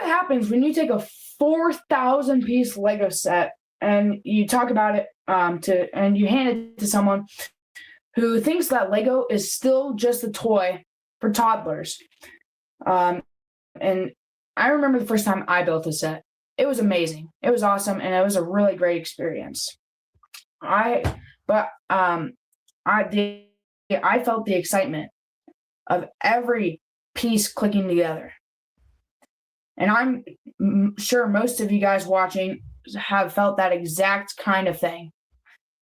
happens when you take a 4,000 piece Lego set and you talk about it and you hand it to someone who thinks that Lego is still just a toy for toddlers? And I remember the first time I built a set. It was amazing. It was awesome, and it was a really great experience. I felt the excitement of every piece clicking together. And I'm sure most of you guys watching have felt that exact kind of thing.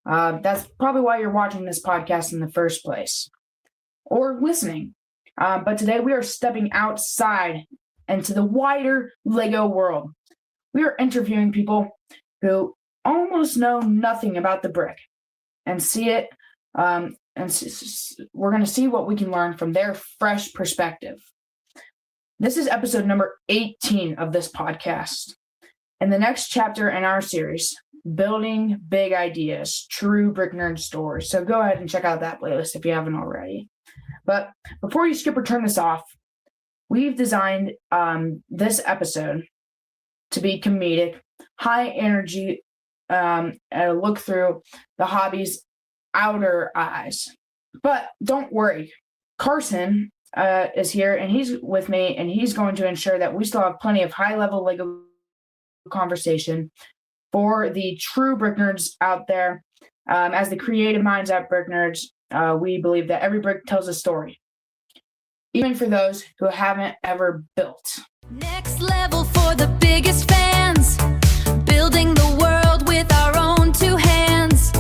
That's probably why you're watching this podcast in the first place, or listening. But today we are stepping outside into the wider Lego world. We are interviewing people who almost know nothing about the brick and see it, we're going to see what we can learn from their fresh perspective. This is episode number 18 of this podcast. In the next chapter in our series, Building Big Ideas, True Brick Nerd Stories. So go ahead and check out that playlist if you haven't already. But before you skip or turn this off, we've designed this episode to be comedic, high energy, and look through the hobby's outer eyes. But don't worry, Carson is here, and he's with me, and he's going to ensure that we still have plenty of high-level Lego conversation for the true brick nerds out there. As the creative minds at Brick Nerds, we believe that every brick tells a story, even for those who haven't ever built. Next level for the biggest fans, building the world with our own two hands.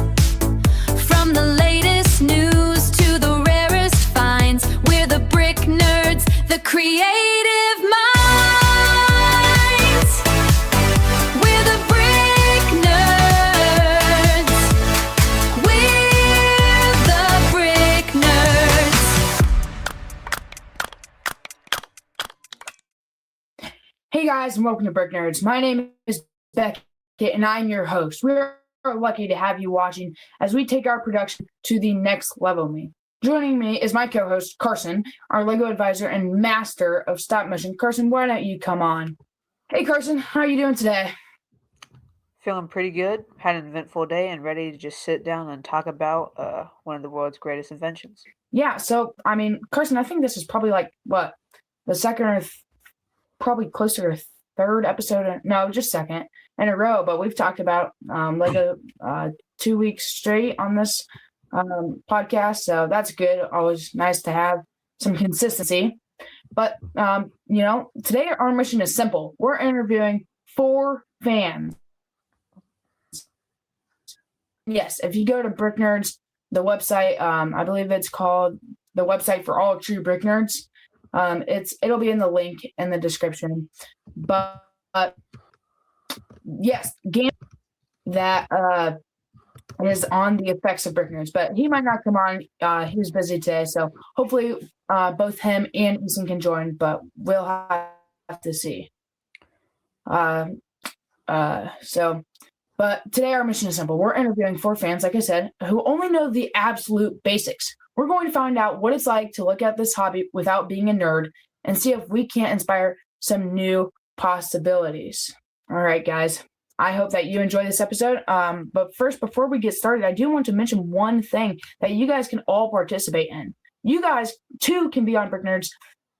From the latest news to the rarest finds, we're the Brick Nerds, the creative minds. We're the Brick Nerds. We're the Brick Nerds. Hey guys, and welcome to Brick Nerds. My name is Beckett, and I'm your host. We're lucky to have you watching as we take our production to the next level. Joining me is my co-host, Carson, our Lego advisor and master of stop motion. Carson, why don't you come on? Hey Carson, how are you doing today? Feeling pretty good. Had an eventful day and ready to just sit down and talk about one of the world's greatest inventions. Yeah, so, Carson, I think this is probably the second or probably closer to third episode, just second in a row, but we've talked about Lego 2 weeks straight on this podcast, so that's good. Always nice to have some consistency. But today our mission is simple. We're interviewing 4 fans. Yes, if you go to Brick Nerds, the website, I believe it's called the website for all true Brick Nerds. It'll be in the link in the description. But yes, game that is on the effects of Brick Nerds, but he might not come on. He was busy today, so hopefully both him and Eason can join, but we'll have to see. But today our mission is simple. We're interviewing 4 fans, like I said, who only know the absolute basics. We're going to find out what it's like to look at this hobby without being a nerd and see if we can't inspire some new possibilities. All right, guys. I hope that you enjoy this episode. But first, before we get started, I do want to mention one thing that you guys can all participate in. You guys, too, can be on Brick Nerds.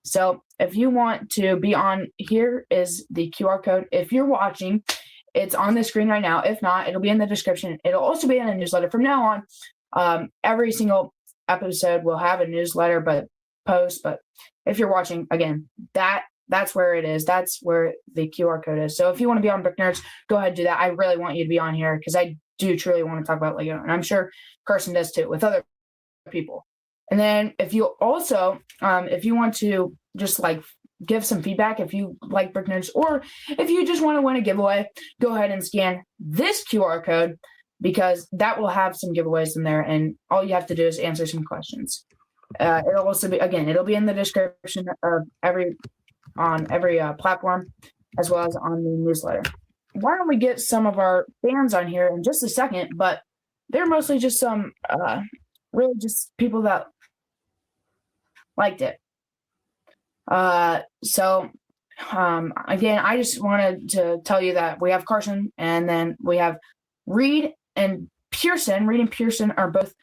So if you want to be on, here is the QR code. If you're watching, it's on the screen right now. If not, it'll be in the description. It'll also be in a newsletter. From now on, every single episode will have a newsletter but if you're watching, again, that's where it is. That's where the QR code is. So if you want to be on Brick Nerds, go ahead and do that. I really want you to be on here because I do truly want to talk about Lego, and I'm sure Carson does too with other people. And then if you also if you want to just give some feedback, if you like Brick Nerds, or if you just want to win a giveaway, go ahead and scan this QR code, because that will have some giveaways in there, and all you have to do is answer some questions. It'll also be, again, it'll be in the description of every platform, as well as on the newsletter. Why don't we get some of our fans on here in just a second, but they're mostly just some really just people that liked it. So again, I just wanted to tell you that we have Carson and then we have Reed and Pearson. Reed and Pearson are both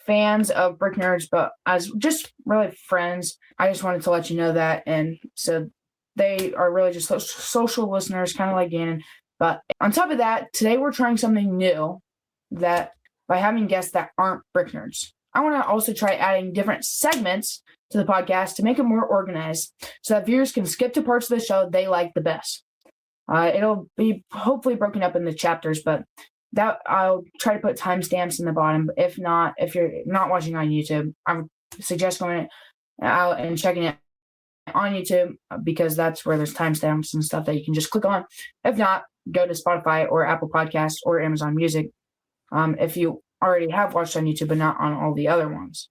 fans of Brick Nerds, but as just really friends. I just wanted to let you know that. And so they are really just social listeners, kind of like Gannon. But on top of that, today we're trying something new that by having guests that aren't Brick Nerds. I want to also try adding different segments to the podcast to make it more organized so that viewers can skip to parts of the show they like the best. It'll be hopefully broken up into chapters, but that I'll try to put timestamps in the bottom. If not, if you're not watching on YouTube, I would suggest going out and checking it on YouTube because that's where there's timestamps and stuff that you can just click on. If not, go to Spotify or Apple Podcasts or Amazon Music if you already have watched on YouTube but not on all the other ones.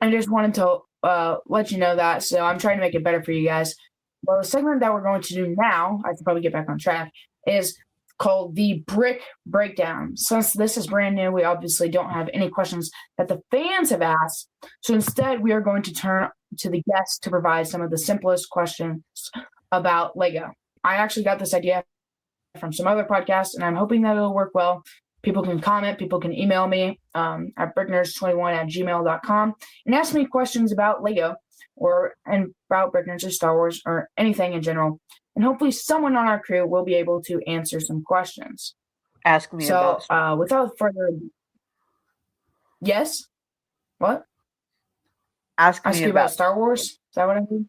I just wanted to let you know that, so I'm trying to make it better for you guys. Well, the segment that we're going to do now, I should probably get back on track, is called the Brick Breakdown. Since this is brand new, we obviously don't have any questions that the fans have asked. So instead, we are going to turn to the guests to provide some of the simplest questions about Lego. I actually got this idea from some other podcasts, and I'm hoping that it'll work well. People can comment, people can email me at bricknerds21@gmail.com and ask me questions about Lego and about Brick Nerds or Star Wars or anything in general. And hopefully someone on our crew will be able to answer some questions. Ask me about without further ado. Yes? What? Ask you about Star Wars? Is that what I mean?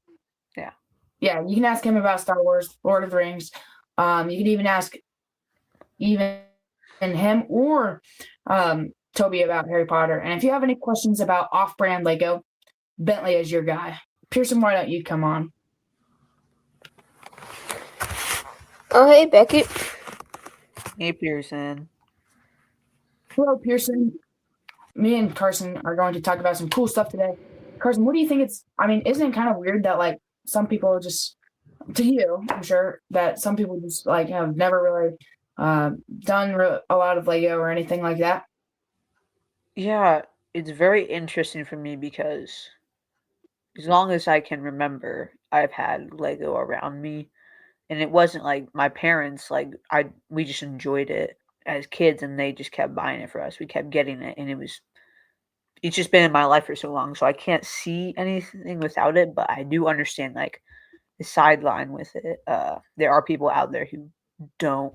Yeah. Yeah, you can ask him about Star Wars, Lord of the Rings. You can even ask him or Toby about Harry Potter. And if you have any questions about off-brand Lego, Bentley is your guy. Pearson, why don't you come on? Oh, hey, Beckett. Hey, Pearson. Hello, Pearson. Me and Carson are going to talk about some cool stuff today. Carson, what do you think isn't it kind of weird that, like, some people just, to you, I'm sure, that some people just, like, have never really done a lot of Lego or anything like that? Yeah, it's very interesting for me because as long as I can remember, I've had Lego around me. And it wasn't like my parents, we just enjoyed it as kids and they just kept buying it for us. We kept getting it and it's just been in my life for so long. So I can't see anything without it, but I do understand like the sideline with it. There are people out there who don't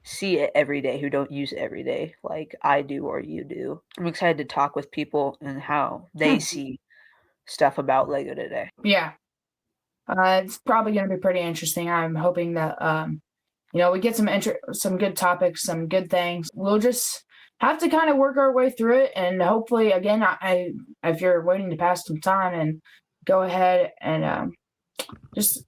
see it every day, who don't use it every day like I do or you do. I'm excited to talk with people and how they see stuff about Lego today. Yeah. It's probably going to be pretty interesting. I'm hoping that, we get some good topics, some good things. We'll just have to kind of work our way through it. And hopefully, again, if you're waiting to pass some time and go ahead and just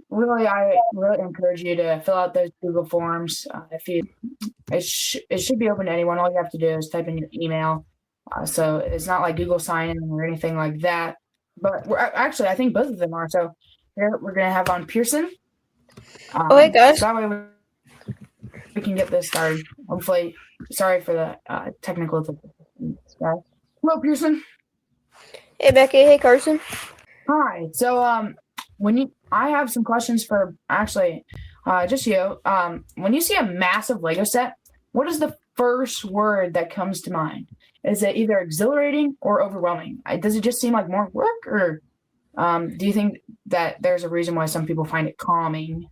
really, I really encourage you to fill out those Google forms. It should be open to anyone. All you have to do is type in your email. So it's not like Google sign in or anything like that. But I think both of them are. So here we're going to have on Pearson. Hey, guys. So that way we can get this started. Hopefully, sorry for the technical difficulties, guys. Hello, Pearson. Hey, Becky. Hey, Carson. Hi. So I have some questions for actually just you. When you see a massive Lego set, what is the first word that comes to mind? Is it either exhilarating or overwhelming? Does it just seem like more work, or do you think that there's a reason why some people find it calming?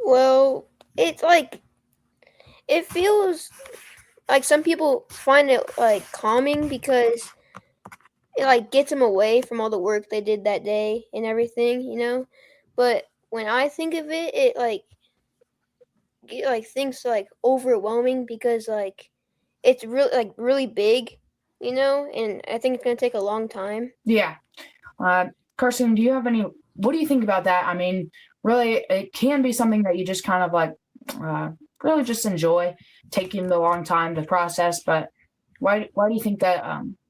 Well, it's like, it feels like some people find it like calming because it like gets them away from all the work they did that day and everything, But when I think of it, it thinks like overwhelming because like it's really big, and I think it's gonna take a long time. Yeah. Carson, what do you think about that? I mean, really, it can be something that you just kind of like really just enjoy, taking the long time to process. But why do you think that,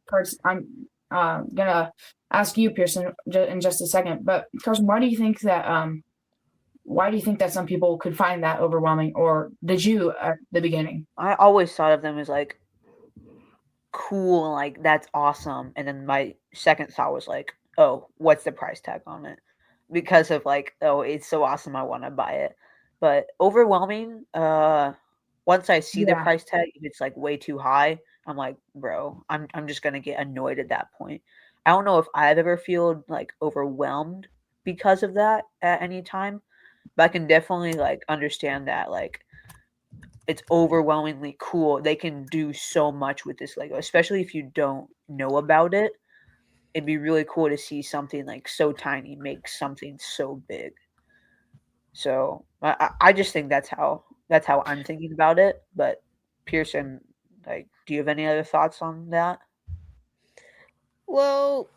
Carson? I'm gonna ask you, Pearson, in just a second. But Carson, why do you think that some people could find that overwhelming, or did you at the beginning? I always thought of them as cool and that's awesome. And then my second thought was oh, what's the price tag on it? Because of like, oh, it's so awesome, I want to buy it. But overwhelming, once I see the Yeah. price tag, if it's like way too high, I'm like, bro, I'm just gonna get annoyed at that point. I don't know if I've ever feel like overwhelmed because of that at any time, but I can definitely like understand that like it's overwhelmingly cool. They can do so much with this Lego, especially if you don't know about it. It'd be really cool to see something like so tiny make something so big. So I just think that's how I'm thinking about it. But Pearson, like, do you have any other thoughts on that? Well,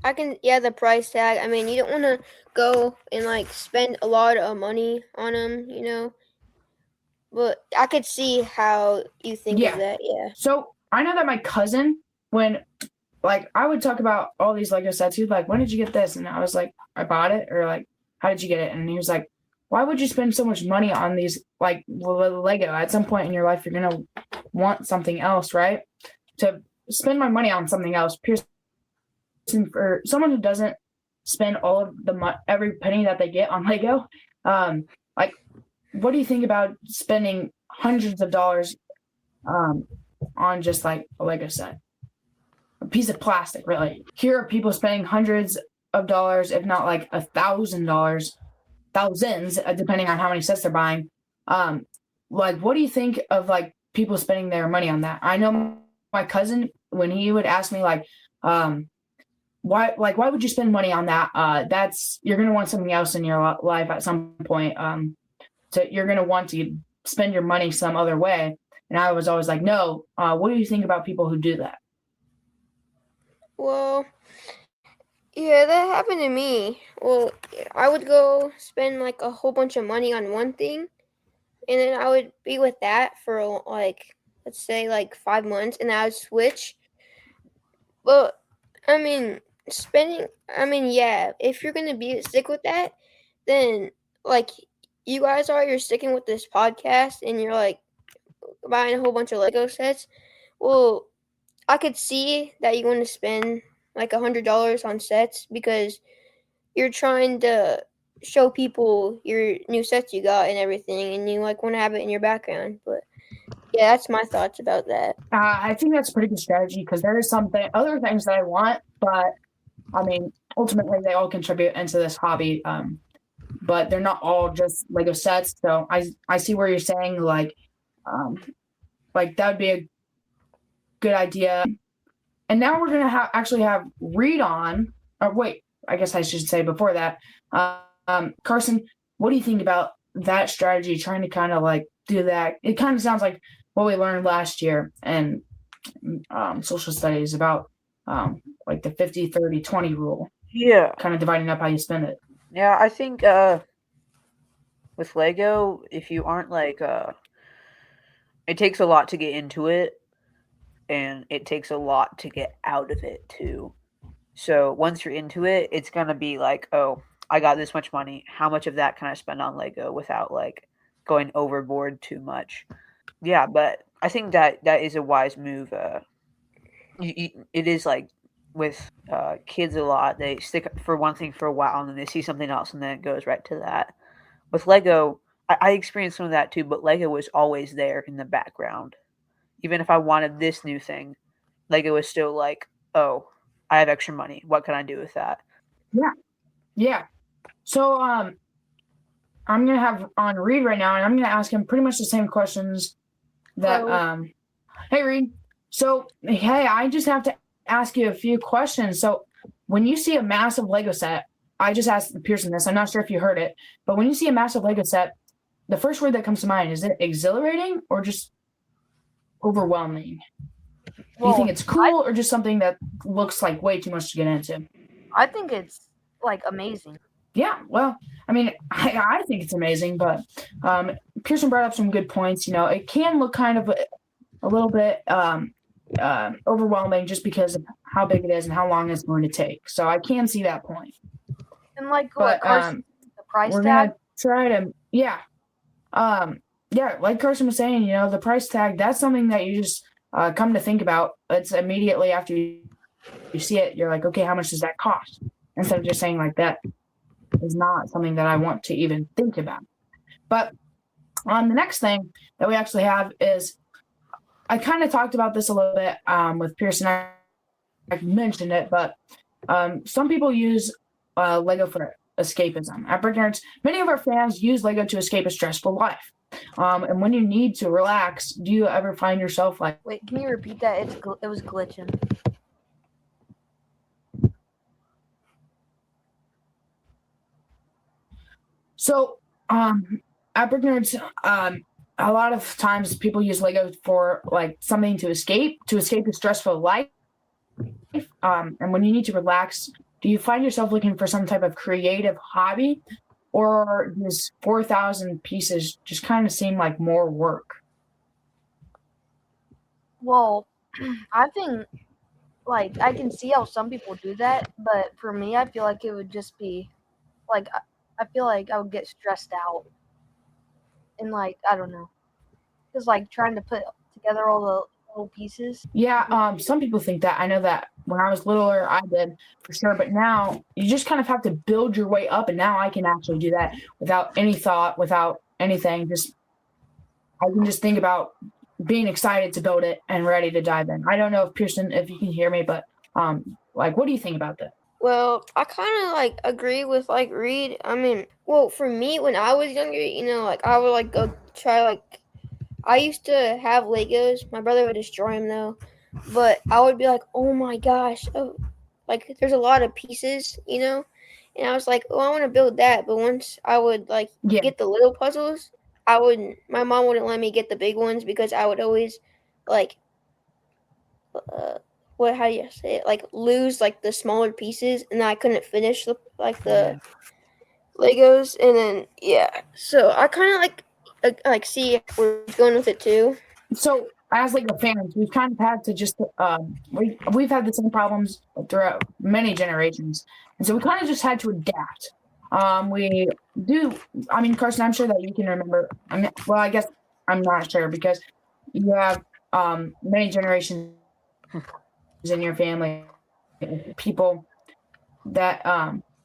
I can, yeah, the price tag. I mean, you don't want to go and like spend a lot of money on them, you know. But I could see how you think Yeah. of that. Yeah. So I know that my cousin, when like I would talk about all these Lego sets, he'd like, when did you get this? And I was like, I bought it, or like, how did you get it? And he was like, why would you spend so much money on these like Lego? At some point in your life, you're gonna want something else, right? To spend my money on something else. Pearson, for someone who doesn't spend all of the every penny that they get on Lego, like, what do you think about spending hundreds of dollars on just like a Lego set? A piece of plastic, really. Here are people spending hundreds of dollars, if not like $1,000, thousands, depending on how many sets they're buying. Like, what do you think of like people spending their money on that? I know my cousin, when he would ask me like, why would you spend money on that? That's, you're gonna want something else in your life at some point. So you're gonna want to spend your money some other way. And I was always like, no. What do you think about people who do that? Well, yeah, that happened to me. Well, I would go spend like a whole bunch of money on one thing, and then I would be with that for like, let's say like 5 months, and I would switch. But I mean, yeah, if you're gonna be stick with that, then like you guys are, you're sticking with this podcast, and you're like buying a whole bunch of Lego sets. Well, I could see that you want to spend like $100 on sets because you're trying to show people your new sets you got and everything, and you like want to have it in your background. But yeah, that's my thoughts about that. I think that's a pretty good strategy because there is other things that I want, but I mean, ultimately they all contribute into this hobby. But they're not all just Lego sets. So I see where you're saying like that would be a good idea. And now we're gonna actually have Reed on. Or wait, I guess I should say before that, Carson, what do you think about that strategy? Trying to kind of like do that. It kind of sounds like what we learned last year in social studies about like the 50-30-20 rule. Yeah. Kind of dividing up how you spend it. Yeah, I think with Lego, if you aren't like it takes a lot to get into it, and it takes a lot to get out of it too. So once you're into it, it's gonna be like, oh, I got this much money. How much of that can I spend on Lego without like going overboard too much? Yeah, but I think that is a wise move. It is like with kids a lot. They stick for one thing for a while, and then they see something else, and then it goes right to that. With Lego, I experienced some of that too, but Lego was always there in the background. Even if I wanted this new thing, Lego was still like, oh, I have extra money. What can I do with that? Yeah. So I'm gonna have on Reed right now, and I'm gonna ask him pretty much the same questions that Hello. Hey Reed. So hey, I just have to ask you a few questions. So when you see a massive Lego set, I just asked Pearson this. I'm not sure if you heard it, but when you see a massive Lego set, the first word that comes to mind, is it exhilarating or just overwhelming? Do you think it's cool or just something that looks like way too much to get into? I think it's like amazing. Yeah, well, I mean, I think it's amazing, but Pearson brought up some good points. You know, it can look kind of a little bit overwhelming just because of how big it is and how long it's going to take. So I can see that point. And like But what Carson, the price we're tag. gonna try to, like Carson was saying, you know, the price tag, that's something that you just come to think about. It's immediately after you see it, you're like, okay, how much does that cost? instead of just saying like that is not something that I want to even think about. But the next thing that we actually have is I kind of talked about this a little bit with Pearson. I mentioned it, but some people use Lego for escapism. At Brick Nerds, many of our fans use Lego to escape a stressful life. And when you need to relax, do you ever find yourself like, Wait, can you repeat that? It was glitching. so at Brick Nerds, a lot of times people use Lego for like something to escape a stressful life. And when you need to relax, do you find yourself looking for some type of creative hobby, or does 4,000 pieces just kind of seem like more work? Well, I think like I can see how some people do that, but for me, I feel like it would just be like I feel like I would get stressed out, and like I don't know, just like trying to put together all the little pieces. Yeah, some people think that. I know that when I was littler, I did for sure. But now you just kind of have to build your way up, and now I can actually do that without any thought, without anything. I can just think about being excited to build it and ready to dive in. I don't know if Pearson, if you can hear me, but like, what do you think about that? Well, I kind of like agree with like Reed. I mean, well, for me, when I was younger, like I would like go try like. I used to have Legos. My brother would destroy them though, but I would be like, oh my gosh, like there's a lot of pieces, and I was like, oh, I want to build that. But once I would like Yeah. get the little puzzles, my mom wouldn't let me get the big ones because I would always like, how do you say it? Like lose like the smaller pieces, and then I couldn't finish the Legos, and then so I kind of like see we're going with it too. So as like the fans, we've kind of had to just we've had the same problems throughout many generations, and so we kind of just had to adapt. We do. I mean, Carson, I'm sure that you can remember. Well, I guess I'm not sure because you have many generations in your family, people that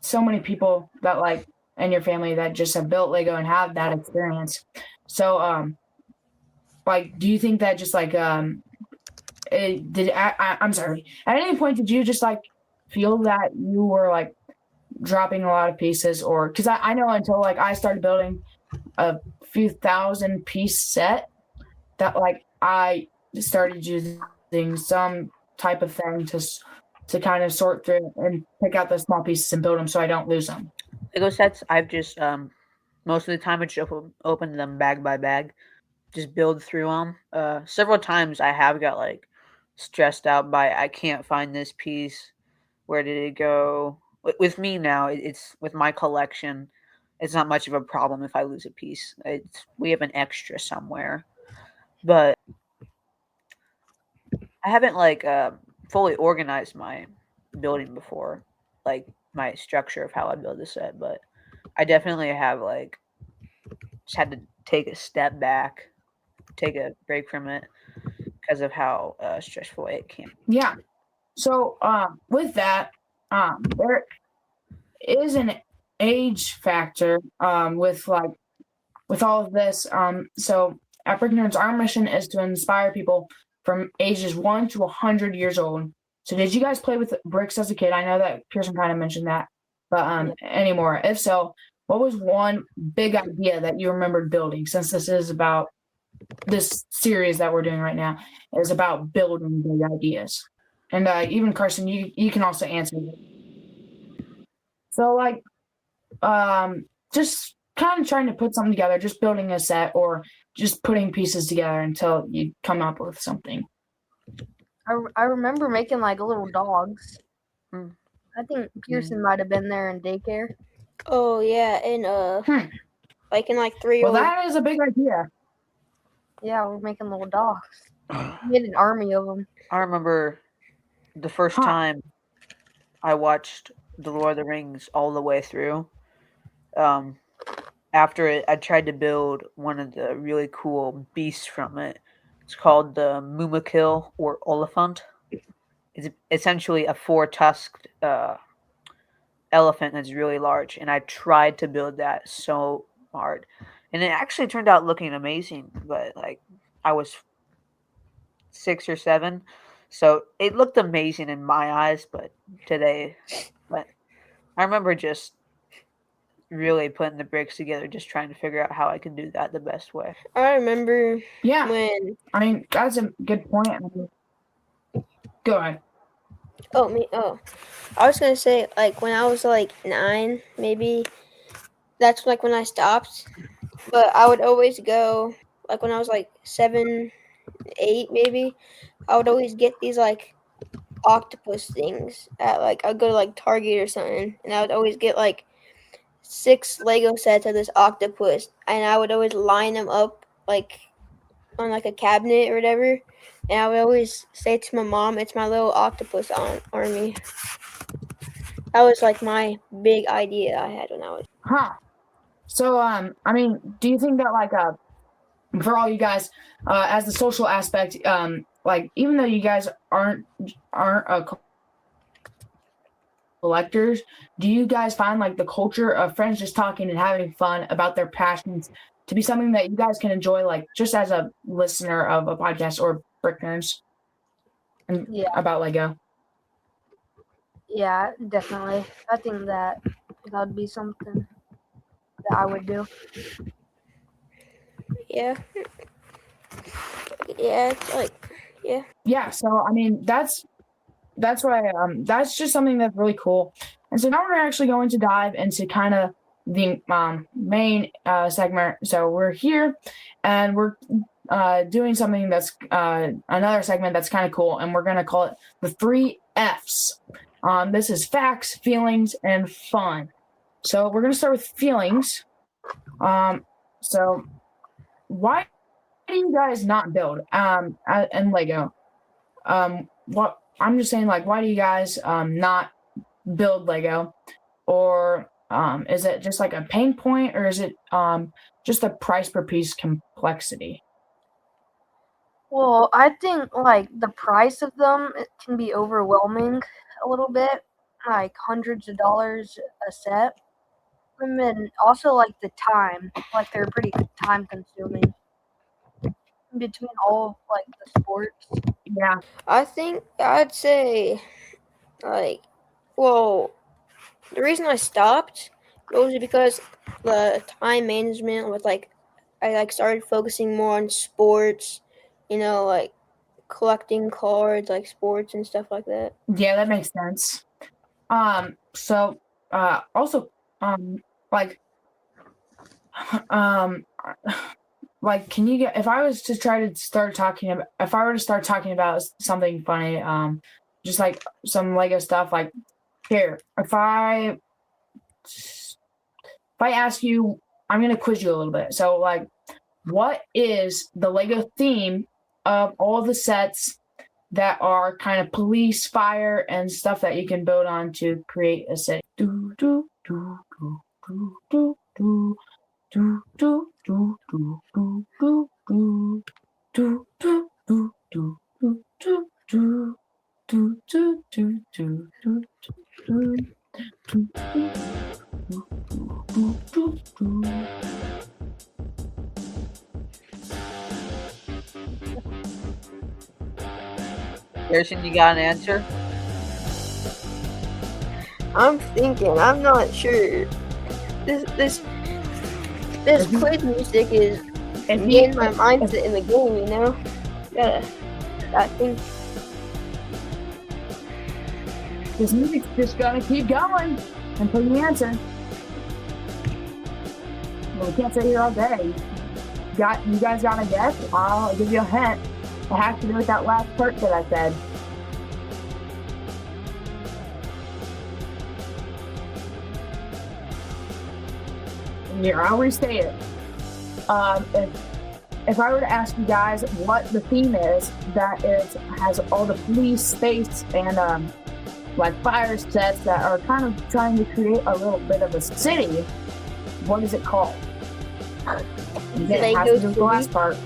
so many people that like in your family that just have built Lego and have that experience. So like, do you think that just like I'm sorry, at any point did you just like feel that you were like dropping a lot of pieces, or because I know until like I started building a few thousand piece set that like I started using some type of thing to kind of sort through and pick out the small pieces and build them so I don't lose them. Lego sets, I've just most of the time I just open them bag by bag, just build through them. Several times I have got like stressed out by I can't find this piece. Where did it go? With me now, it's with my collection. It's not much of a problem if I lose a piece. We have an extra somewhere, but I haven't like fully organized my building before, like my structure of how I build a set. But I definitely have like just had to take a step back, take a break from it because of how stressful it can be. Yeah. So with that, there is an age factor with all of this. So at Brick Nerds, our mission is to inspire people from ages 1 to 100 years old. So did you guys play with bricks as a kid? I know that Pearson kind of mentioned that, but anymore. If so, what was one big idea that you remembered building? Since this is about this series that we're doing right now is about building big ideas. And even Carson, you can also answer. So like, just kind of trying to put something together, just building a set or just putting pieces together until you come up with something. I remember making like little dogs. I think Pearson might have been there in daycare. Oh yeah, and like in like 3 Well, that is a big idea. Yeah, we're making little dogs. We had an army of them. I remember the first time I watched The Lord of the Rings all the way through. After it, I tried to build one of the really cool beasts from it. It's called the Mumakil or Oliphant. It's essentially a 4-tusked elephant that's really large, and I tried to build that so hard, and it actually turned out looking amazing. But like, I was 6 or 7, so it looked amazing in my eyes. But I remember just really putting the bricks together, just trying to figure out how I could do that the best way. I remember Yeah, when. I mean that's a good point. I mean, go ahead. I was gonna say, like, when I was like 9, maybe that's like when I stopped. But I would always go, like, when I was like 7, 8, maybe. I would always get these like octopus things at like I'd go to like Target or something, and I would always get like 6 Lego sets of this octopus, and I would always line them up like on like a cabinet or whatever. And I would always say to my mom, "It's my little octopus army." That was like my big idea I had when I was. Huh. So I mean, do you think that like for all you guys, as the social aspect, like even though you guys aren't collectors, do you guys find like the culture of friends just talking and having fun about their passions to be something that you guys can enjoy, like just as a listener of a podcast or Brick Nerds and Yeah. about Lego? Yeah, definitely. I think that would be something that I would do. Yeah. Yeah, it's like, yeah. Yeah, so I mean that's why that's just something that's really cool. And so now we're actually going to dive into kind of the main segment. So we're here and we're doing something that's another segment that's kind of cool, and we're going to call it the 3 F's. This is facts, feelings, and fun. So we're going to start with feelings. So why do you guys not build in Lego? What I'm just saying, like, why do you guys not build Lego? Or is it just like a pain point, or is it just the price per piece complexity? Well, I think like the price of them it can be overwhelming a little bit, like hundreds of dollars a set. And then also like the time, like they're pretty time consuming. Between all of like the sports. Yeah. I think I'd say, like, well, the reason I stopped was because the time management was like, I like started focusing more on sports, like collecting cards, like sports and stuff like that. Yeah, that makes sense. So also like like, can you get, if I was to try to start talking about, if I were to start talking about something funny, just like some Lego stuff, like here, if I ask you, I'm going to quiz you a little bit. So like, what is the Lego theme of all the sets that are kind of police, fire, and stuff that you can build on to create a city? Do, do, do, do, do, do, do. Do do do do do do do do do do do do do do do do do do do do. Harrison, you got an answer? I'm thinking. I'm not sure. This quiz music is getting my mindset in the game. I think. This music's just gonna keep going until you answer. Well, we can't sit here all day. You guys got a guess? I'll give you a hint. It has to do with that last part that I said. Here, I'll restate it. If I were to ask you guys what the theme is, has all the police, space, and like fire sets that are kind of trying to create a little bit of a city, what is it called? Again, it has to do with the last part.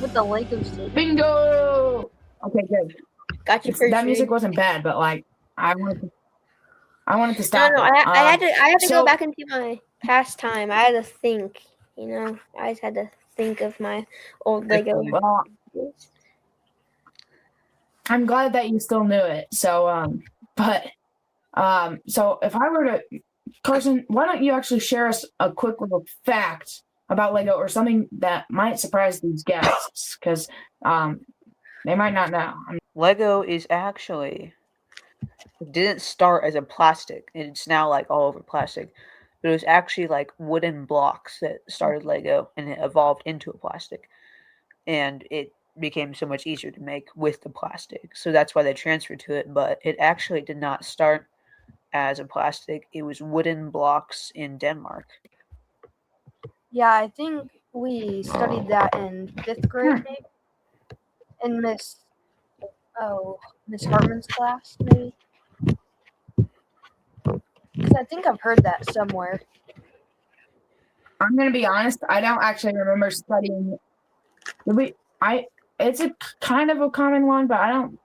With the Lego City. Bingo! Okay, good. Got you first. That music wasn't bad, but like I wanted to. I wanted to No, stop no, it. I had to so- go back into my past time. I had to think, I just had to think of my old Lego. Well, days. I'm glad that you still knew it. So, so if I were to, Carson, why don't you actually share us a quick little fact about Lego or something that might surprise these guests? Because they might not know. Lego is actually, it didn't start as a plastic. It's now like all over plastic. But it was actually like wooden blocks that started Lego, and it evolved into a plastic. And it became so much easier to make with the plastic. So that's why they transferred to it. But it actually did not start as a plastic. It was wooden blocks in Denmark. Yeah, I think we studied that in 5th grade, maybe. In Miss Hartman's class, maybe. Because I think I've heard that somewhere. I'm gonna be honest. I don't actually remember studying. It's a kind of a common one, but I'm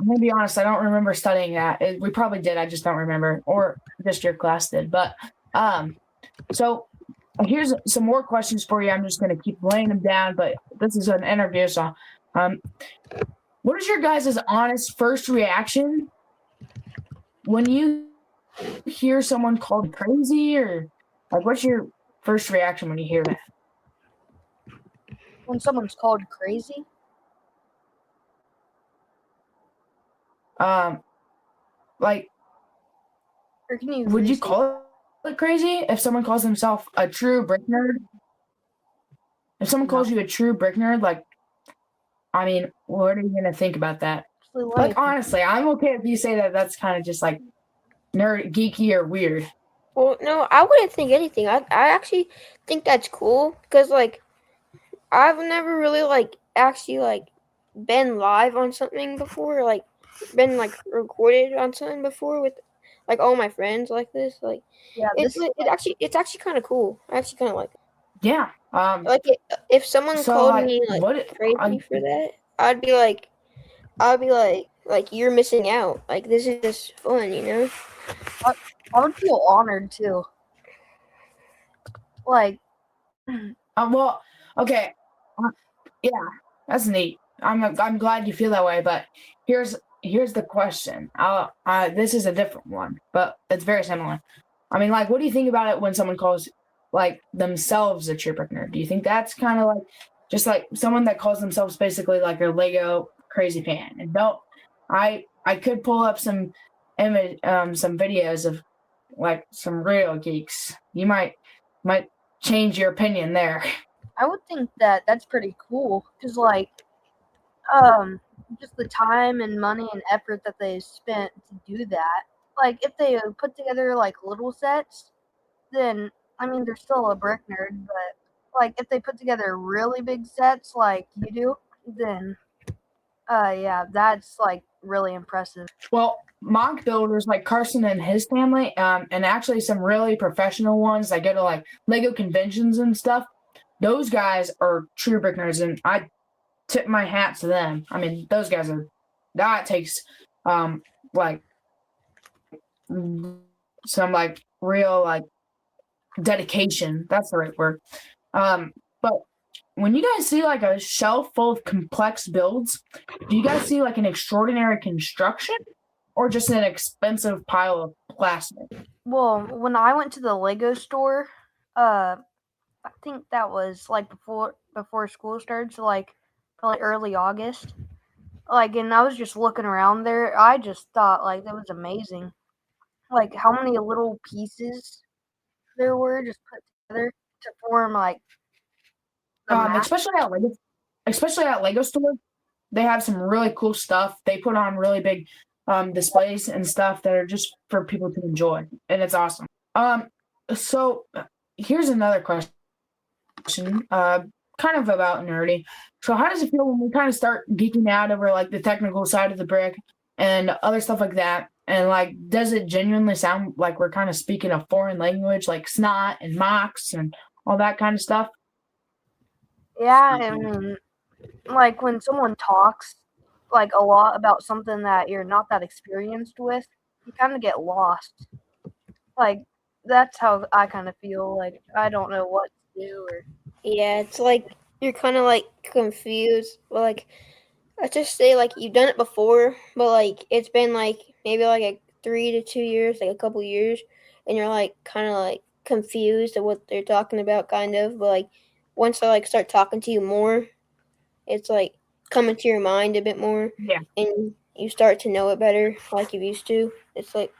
gonna be honest. I don't remember studying that. We probably did. I just don't remember, or just your class did. But so here's some more questions for you. I'm just gonna keep laying them down. But this is an interview, so what is your guys' honest first reaction when you hear someone called crazy, or like what's your first reaction when you hear that? When someone's called crazy, Like, or can you? would you restate call it crazy if someone calls himself a true brick nerd? If someone calls you a true brick nerd, like, I mean, what are you gonna think about that? Actually, let me Like, honestly, I'm okay if you say that. That's kind of just like nerd, geeky, or weird. Well, no, I wouldn't think anything. I actually think that's cool because like I've never really like actually like been live on something before, like been like recorded on something before with like all my friends like this. Like Yeah, it's actually kind of cool. I actually kind of like it. Yeah. Like if someone So, called like, me like what? crazy for that, I'd be like you're missing out. Like this is just fun. I would feel honored too. Like, Well, okay. Yeah, that's neat. I'm glad you feel that way, but here's the question. This is a different one, but it's very similar. I mean, like, what do you think about it when someone calls like themselves a true brick nerd? Do you think that's kind of like just like someone that calls themselves basically like a Lego crazy fan? And I could pull up some some videos of like some real geeks. You might change your opinion there. I would think that that's pretty cool because, like, just the time and money and effort that they spent to do that. Like, if they put together like little sets, then I mean they're still a brick nerd. But like, if they put together really big sets like you do, then yeah, that's like really impressive. Well, mock builders like Carson and his family, and actually some really professional ones that go to like Lego conventions and stuff. Those guys are true brick nerds, and I tip my hat to them. I mean, those guys that takes like some like real like dedication. That's the right word. But when you guys see like a shelf full of complex builds, do you guys see like an extraordinary construction or just an expensive pile of plastic? Well, when I went to the Lego store, I think that was like before school started, so like probably early August. Like, and I was just looking around there. I just thought like that was amazing. Like how many little pieces there were just put together to form like the map. Especially at Lego store, they have some really cool stuff. They put on really big displays and stuff that are just for people to enjoy, and it's awesome. So here's another question, kind of about nerdy. So how does it feel when we kind of start geeking out over like the technical side of the brick and other stuff like that? And like, does it genuinely sound like we're kind of speaking a foreign language, like snot and mocks and all that kind of stuff? Yeah, I mean, like when someone talks like a lot about something that you're not that experienced with, you kind of get lost. Like that's how I kind of feel. Like I don't know what to do. Or Yeah, it's like you're kind of like confused. Well, like let's just say like you've done it before, but like it's been like maybe like 3 to 2 years, like a couple years, and you're like kind of like confused at what they're talking about, kind of. But like once they like start talking to you more, it's like coming to your mind a bit more, Yeah. and you start to know it better, like you used to. It's like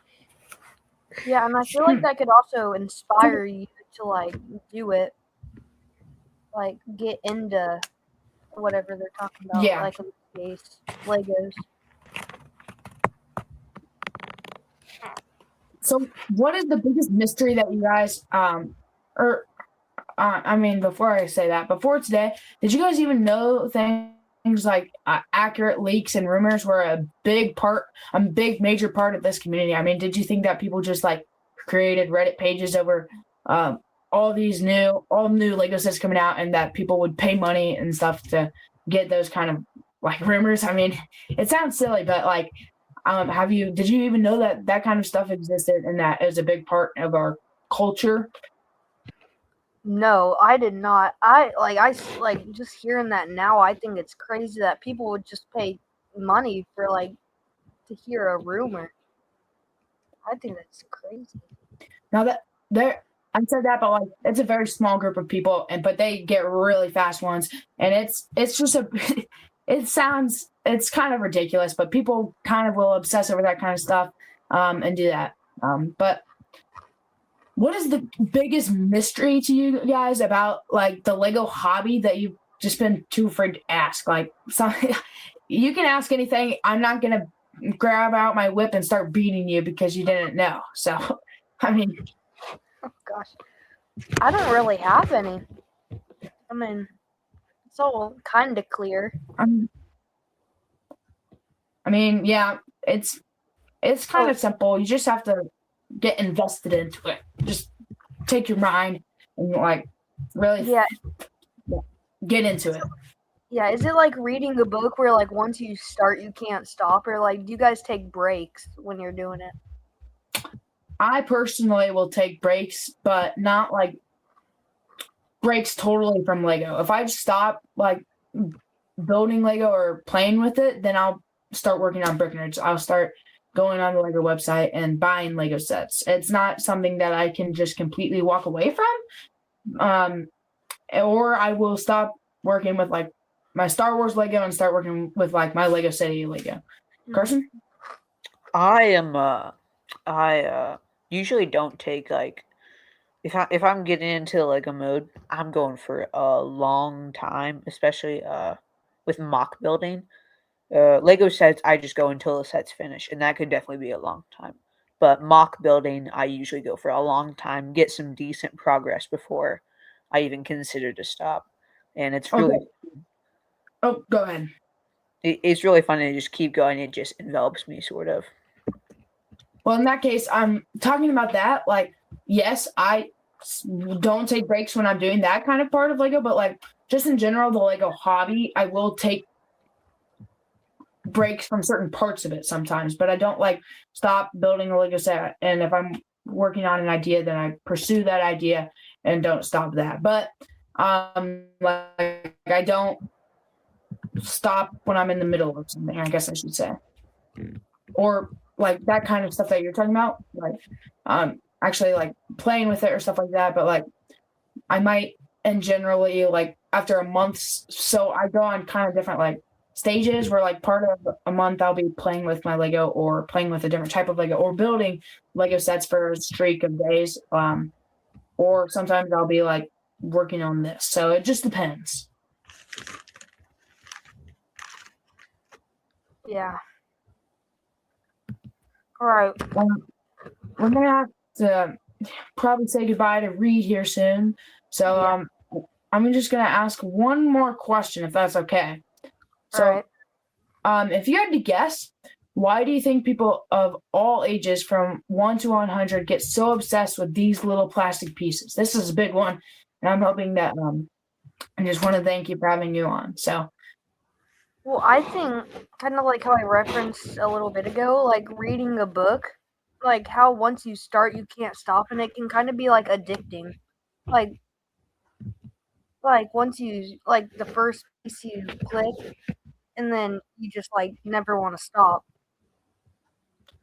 yeah, and I feel like that could also inspire you to like do it, like get into whatever they're talking about. Yeah. Like in this case, Legos. So, what is the biggest mystery that you guys, I mean, before I say that, before today, did you guys even know things like accurate leaks and rumors were a big major part of this community? I mean, did you think that people just like created Reddit pages over all new Lego sets coming out, and that people would pay money and stuff to get those kind of like rumors? I mean, it sounds silly, but like, did you even know that kind of stuff existed and that is a big part of our culture? No, I did not. I just hearing that now. I think it's crazy that people would just pay money for like to hear a rumor. I think that's crazy. Now I said that, but like it's a very small group of people, but they get really fast ones, and it's just it's kind of ridiculous, but people kind of will obsess over that kind of stuff, and do that. But what is the biggest mystery to you guys about like the Lego hobby that you've just been too afraid to ask? Like, you can ask anything. I'm not gonna grab out my whip and start beating you because you didn't know. So, I mean, Oh gosh, I don't really have any. I mean, it's all kind of clear. I mean, yeah, it's kind of simple. You just have to get invested into it. Just take your mind and like really Yeah, get into it. yeah. Is it like reading a book where like once you start you can't stop, or like do you guys take breaks when you're doing it? I personally will take breaks, but not like breaks totally from Lego. If I stop like building Lego or playing with it, then I'll start working on Brick Nerds. I'll start going on the Lego website and buying Lego sets. It's not something that I can just completely walk away from. Or I will stop working with like my Star Wars Lego and start working with like my Lego City Lego. Carson? I usually don't take like if I'm getting into Lego mode, I'm going for a long time, especially with mock building. Lego sets, I just go until the set's finished, and that could definitely be a long time. But mock building, I usually go for a long time, get some decent progress before I even consider to stop. And it's really Oh, go ahead. it's really fun to just keep going. It just envelops me, sort of. Well, in that case, I'm talking about that. Like, yes, I don't take breaks when I'm doing that kind of part of Lego, but like just in general, the Lego hobby, I will take breaks from certain parts of it sometimes, but I don't like stop building a Lego set. And if I'm working on an idea, then I pursue that idea and don't stop that. But like I don't stop when I'm in the middle of something, I guess I should say. Or like that kind of stuff that you're talking about, like actually like playing with it or stuff like that. But like I might, and generally like after a month, so I go on kind of different like stages where like part of a month I'll be playing with my Lego or playing with a different type of Lego or building Lego sets for a streak of days. Or sometimes I'll be like working on this. So it just depends. Yeah. All right. We're gonna have to probably say goodbye to Reed here soon. So I'm just gonna ask one more question, if that's okay. So, if you had to guess, why do you think people of all ages from 1 to 100 get so obsessed with these little plastic pieces? This is a big one, and I'm hoping that I just want to thank you for having you on. So, Well, I think kind of like how I referenced a little bit ago, like reading a book like how once you start you can't stop, and it can kind of be like addicting. Like once you like the first piece you click, and then you just like never want to stop.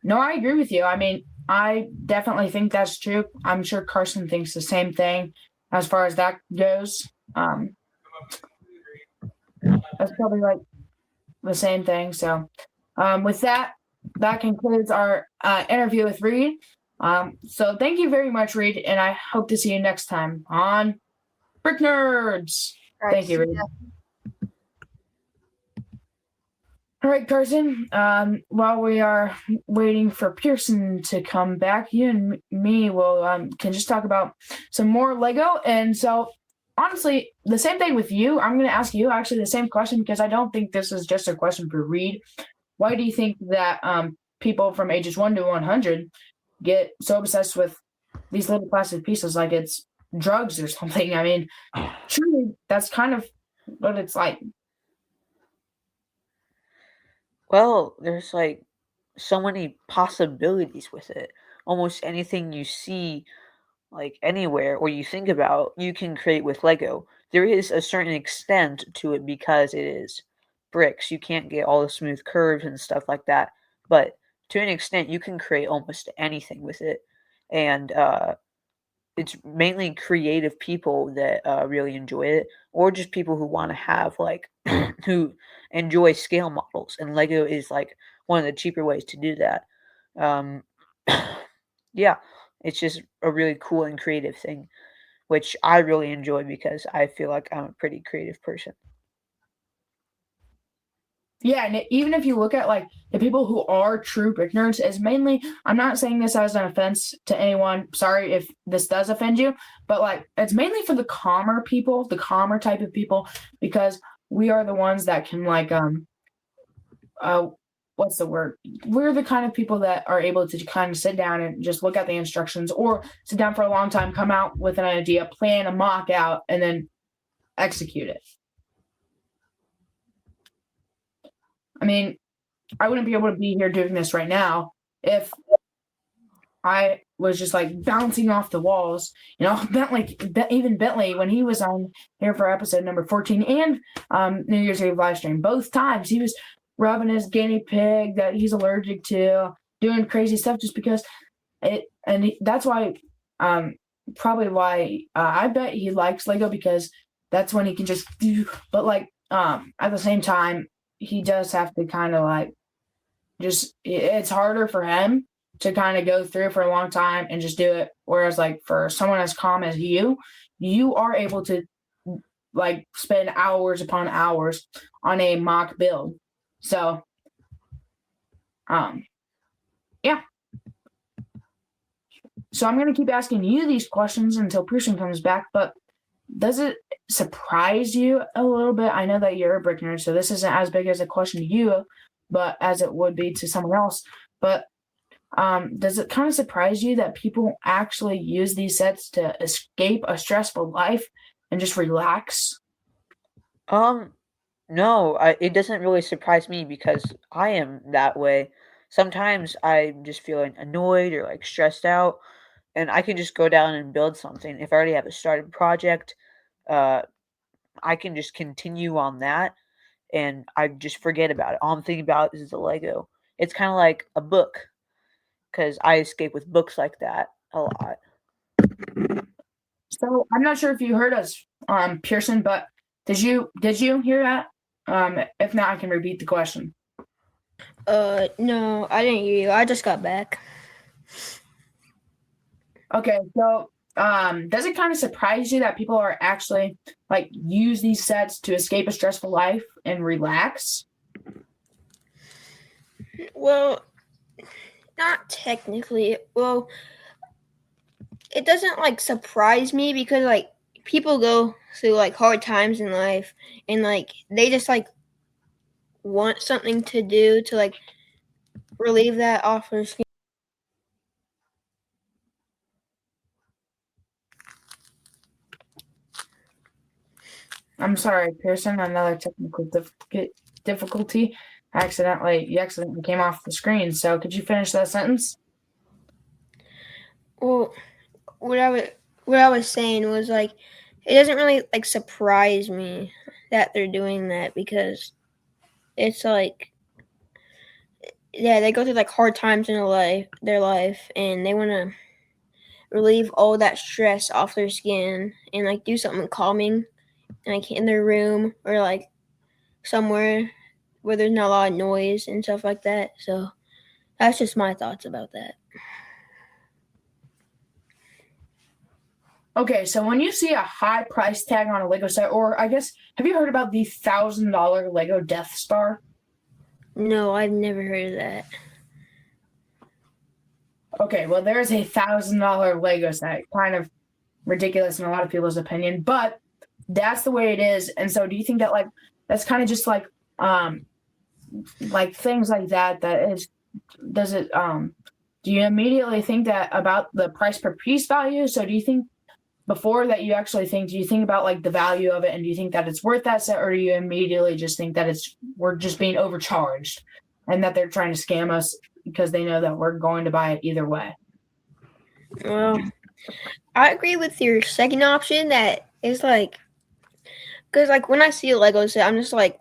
No, I agree with you. I mean, I definitely think that's true. I'm sure Carson thinks the same thing as far as that goes. That's probably like the same thing. So, with that, that concludes our interview with Reed. So thank you very much, Reed, and I hope to see you next time on Brick Nerds. All right, Thank you, see Reed. ya. All right, Carson. While we are waiting for Pearson to come back, you and me will can just talk about some more Lego. And so, honestly, the same thing with you. I'm going to ask you actually the same question because I don't think this is just a question for Reed. Why do you think that people from ages 1 to 100 get so obsessed with these little plastic pieces like it's drugs or something? I mean, truly, that's kind of what it's like. Well, there's like so many possibilities with it. Almost anything you see like anywhere or you think about, you can create with Lego. There is a certain extent to it because it is bricks. You can't get all the smooth curves and stuff like that. But to an extent, you can create almost anything with it. And it's mainly creative people that really enjoy it, or just people who want to have like who enjoy scale models. And Lego is like one of the cheaper ways to do that. Um, yeah, it's just a really cool and creative thing, which I really enjoy because I feel like I'm a pretty creative person. Yeah, and even if you look at like the people who are true brick nerds, is mainly, I'm not saying this as an offense to anyone. Sorry if this does offend you, but like it's mainly for the calmer people, the calmer type of people, because we are the ones that can like what's the word? We're the kind of people that are able to kind of sit down and just look at the instructions or sit down for a long time, come out with an idea, plan a mock out, and then execute it. I mean, I wouldn't be able to be here doing this right now if I was just like bouncing off the walls. You know, even Bentley, when he was on here for episode number 14 and New Year's Eve live stream, both times he was rubbing his guinea pig that he's allergic to, doing crazy stuff just because that's why, probably why I bet he likes Lego, because that's when he can just do, but like, at the same time, he does have to kind of like it's harder for him to kind of go through for a long time and just do it. Whereas like for someone as calm as you are able to like spend hours upon hours on a mock build. So, yeah. So I'm going to keep asking you these questions until Pearson comes back, but does it surprise you a little bit? I know that you're a brick nerd, so this isn't as big as a question to you, but as it would be to someone else. But does it kind of surprise you that people actually use these sets to escape a stressful life and just relax? No, it doesn't really surprise me because I am that way. Sometimes I'm just feeling annoyed or like stressed out, and I can just go down and build something. If I already have a started project, I can just continue on that and I just forget about it. All I'm thinking about is the Lego. It's kind of like a book because I escape with books like that a lot. So I'm not sure if you heard us, Pearson, but did you hear that? If not, I can repeat the question. No, I didn't hear you. I just got back. Okay, so does it kind of surprise you that people are actually like use these sets to escape a stressful life and relax? Well, not technically. Well, it doesn't like surprise me because like people go through like hard times in life and like they just like want something to do to like relieve that off their skin. I'm sorry, Pearson, another technical difficulty. You accidentally came off the screen. So could you finish that sentence? Well, what I was saying was like it doesn't really like surprise me that they're doing that because it's like yeah, they go through like hard times in their life and they want to relieve all that stress off their skin and like do something calming like in their room or like somewhere where there's not a lot of noise and stuff like that. So that's just my thoughts about that. Okay, so when you see a high price tag on a Lego set, or I guess, have you heard about the $1,000 Lego Death Star? No, I've never heard of that. Okay, well, there's a $1,000 Lego set. Kind of ridiculous in a lot of people's opinion, but that's the way it is. And so, do you think that that's kind of just like things like that? Does it do you immediately think that about the price per piece value? So, do you think before that you actually think? Do you think about like the value of it, and do you think that it's worth that set, or do you immediately just think that we're just being overcharged, and that they're trying to scam us because they know that we're going to buy it either way? Well, I agree with your second option that is like, because like when I see a Lego set, I'm just like,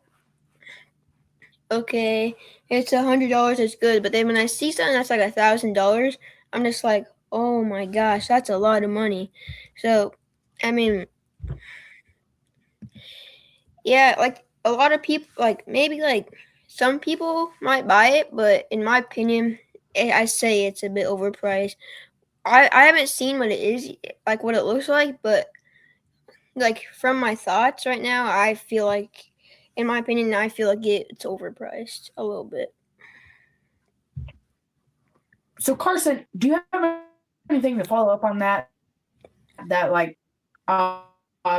okay, it's $100, it's good. But then when I see something that's like $1,000, I'm just like, oh my gosh, that's a lot of money. So, I mean, yeah, like a lot of people, like maybe like some people might buy it, but in my opinion, I say it's a bit overpriced. I haven't seen what it is, like what it looks like, but like from my thoughts right now, I feel like, in my opinion, I feel like it's overpriced a little bit. So, Carson, do you have anything to follow up on that? That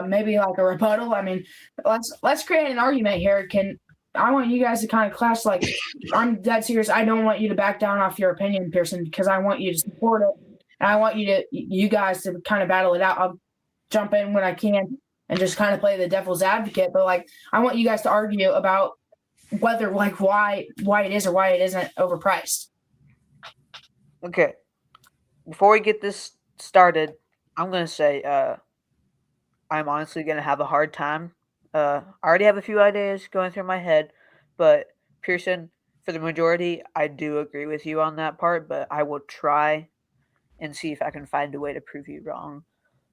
maybe like a rebuttal? I mean, let's create an argument here. I want you guys to kind of clash. Like, I'm dead serious. I don't want you to back down off your opinion, Pearson, because I want you to support it, and I want you guys to kind of battle it out. I'll jump in when I can and just kind of play the devil's advocate. But like, I want you guys to argue about whether why it is or why it isn't overpriced. Okay. Before we get this started, I'm going to say I'm honestly going to have a hard time. I already have a few ideas going through my head, but Pearson, for the majority, I do agree with you on that part, but I will try and see if I can find a way to prove you wrong,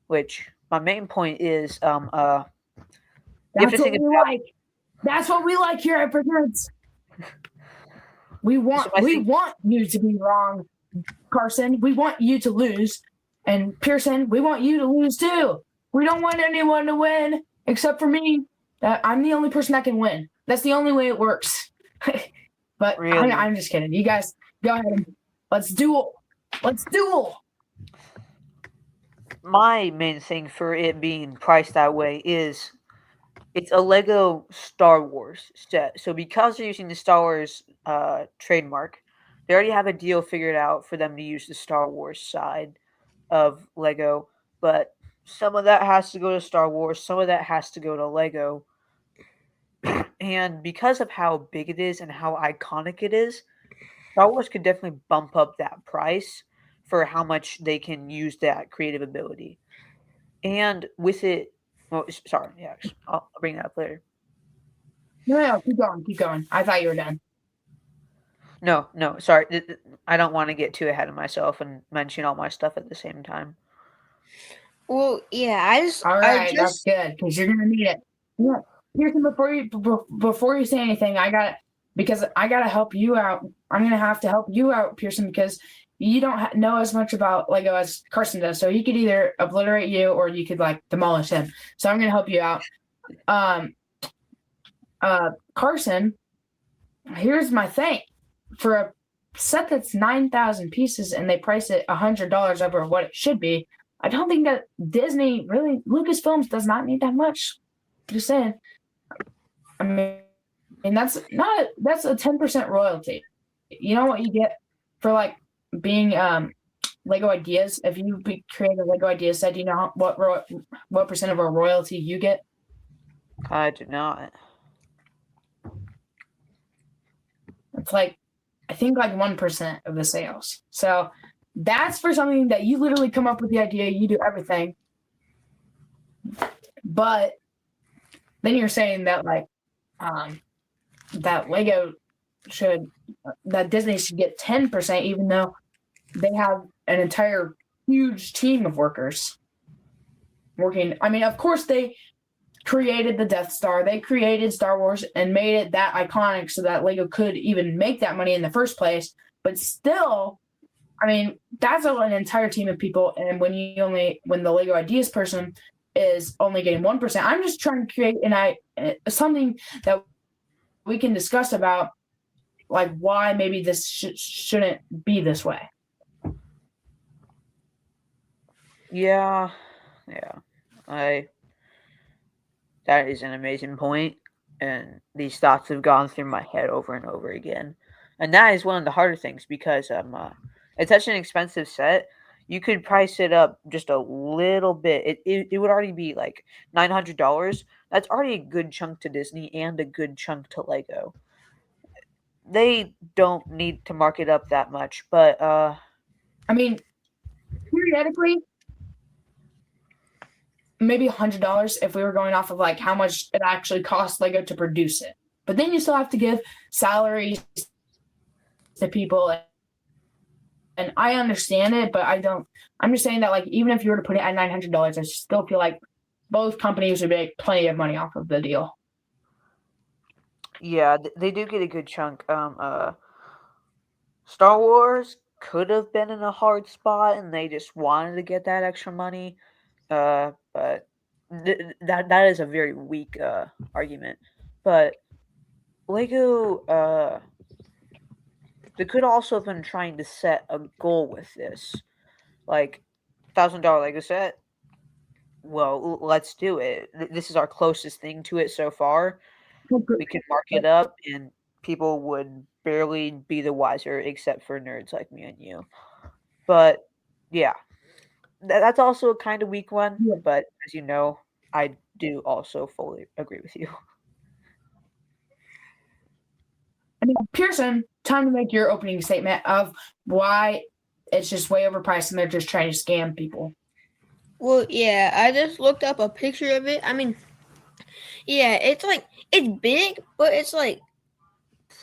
which my main point is That's what we like. That's what we like here at Presents. We want you to be wrong, Carson. We want you to lose. And Pearson, we want you to lose too. We don't want anyone to win except for me. I'm the only person that can win. That's the only way it works. But really? I'm just kidding. You guys, go ahead. Let's duel. Let's duel. My main thing for it being priced that way is it's a Lego Star Wars set. So because they're using the Star Wars trademark, they already have a deal figured out for them to use the Star Wars side of Lego. But some of that has to go to Star Wars. Some of that has to go to Lego. And because of how big it is and how iconic it is, Star Wars could definitely bump up that price for how much they can use that creative ability. And with it, sorry, yeah, I'll bring that up later. No, keep going. I thought you were done. No, sorry. I don't want to get too ahead of myself and mention all my stuff at the same time. Well, yeah, All right, that's good because you're gonna need it. Yeah, Pearson, before you say anything, because I gotta help you out. I'm gonna have to help you out, Pearson, because you don't know as much about Lego as Carson does. So he could either obliterate you or you could like demolish him. So I'm gonna help you out. Carson, here's my thing. For a set that's 9,000 pieces and they price it $100 over what it should be, I don't think that Disney really, Lucasfilms does not need that much. Just saying. I mean, and that's a 10% royalty. You know what you get for like being Lego Ideas? If you create a Lego Ideas set, do you know what percent of a royalty you get? I do not. It's like, I think like 1% of the sales. So That's for something that you literally come up with the idea, you do everything. But then you're saying that like that that Disney should get 10%, even though they have an entire huge team of workers working. I mean, of course they created the Death Star, they created Star Wars and made it that iconic so that Lego could even make that money in the first place. But still, I mean, that's an entire team of people. And when the Lego Ideas person is only getting 1%, I'm just trying to create something that we can discuss about, like why maybe this shouldn't be this way. Yeah. That is an amazing point, and these thoughts have gone through my head over and over again. And that is one of the harder things because it's such an expensive set. You could price it up just a little bit. It would already be like $900. That's already a good chunk to Disney and a good chunk to Lego. They don't need to mark it up that much, but I mean, periodically, maybe $100 if we were going off of like how much it actually costs Lego to produce it. But then you still have to give salaries to people, and I understand it, but I don't. I'm just saying that like even if you were to put it at $900, I still feel like both companies would make plenty of money off of the deal. yeah, they do get a good chunk. Star Wars could have been in a hard spot, and they just wanted to get that extra money. But that is a very weak argument. But Lego, they could also have been trying to set a goal with this, like $1,000 Lego set. Well, let's do it. This is our closest thing to it so far. We could mark it up, and people would barely be the wiser, except for nerds like me and you. But yeah. That's also a kind of weak one, Yeah. but as you know, I do also fully agree with you. I mean, Pearson, time to make your opening statement of why it's just way overpriced and they're just trying to scam people. Well, yeah, I just looked up a picture of it. I mean, yeah, it's big, but it's like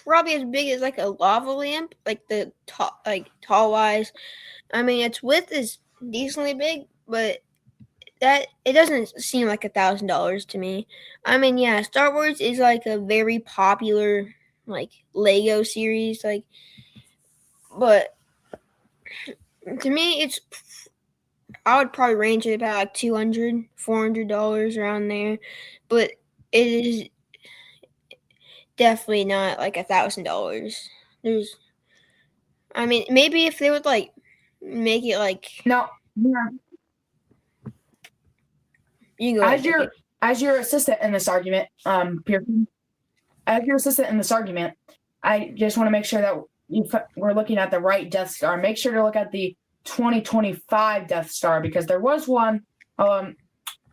probably as big as like a lava lamp, like the tall wise. I mean, its width is decently big, but that it doesn't seem like $1,000 to me. I mean, yeah, Star Wars is like a very popular like Lego series, like, but to me, I would probably range it about like $200, $400 around there, but it is definitely not like $1,000. I mean, maybe if they would like make it like Now, yeah, you can go ahead, as your assistant in this argument, Pearson, as your assistant in this argument, I just want to make sure that we're looking at the right Death Star. Make sure to look at the 2025 Death Star, because there was one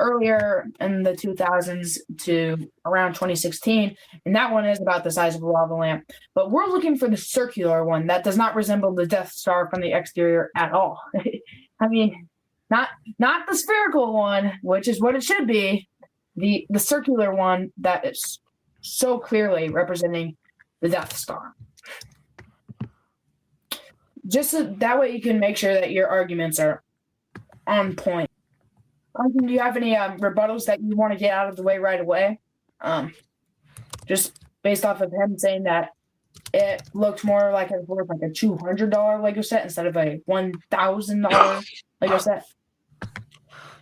earlier in the 2000s to around 2016, and that one is about the size of a lava lamp. But we're looking for the circular one that does not resemble the Death Star from the exterior at all. I mean, not the spherical one, which is what it should be, the circular one that is so clearly representing the Death Star. Just so that way you can make sure that your arguments are on point. Do you have any rebuttals that you want to get out of the way right away? Just based off of him saying that it looked more like it was like a $200 Lego set instead of a $1,000 Lego set.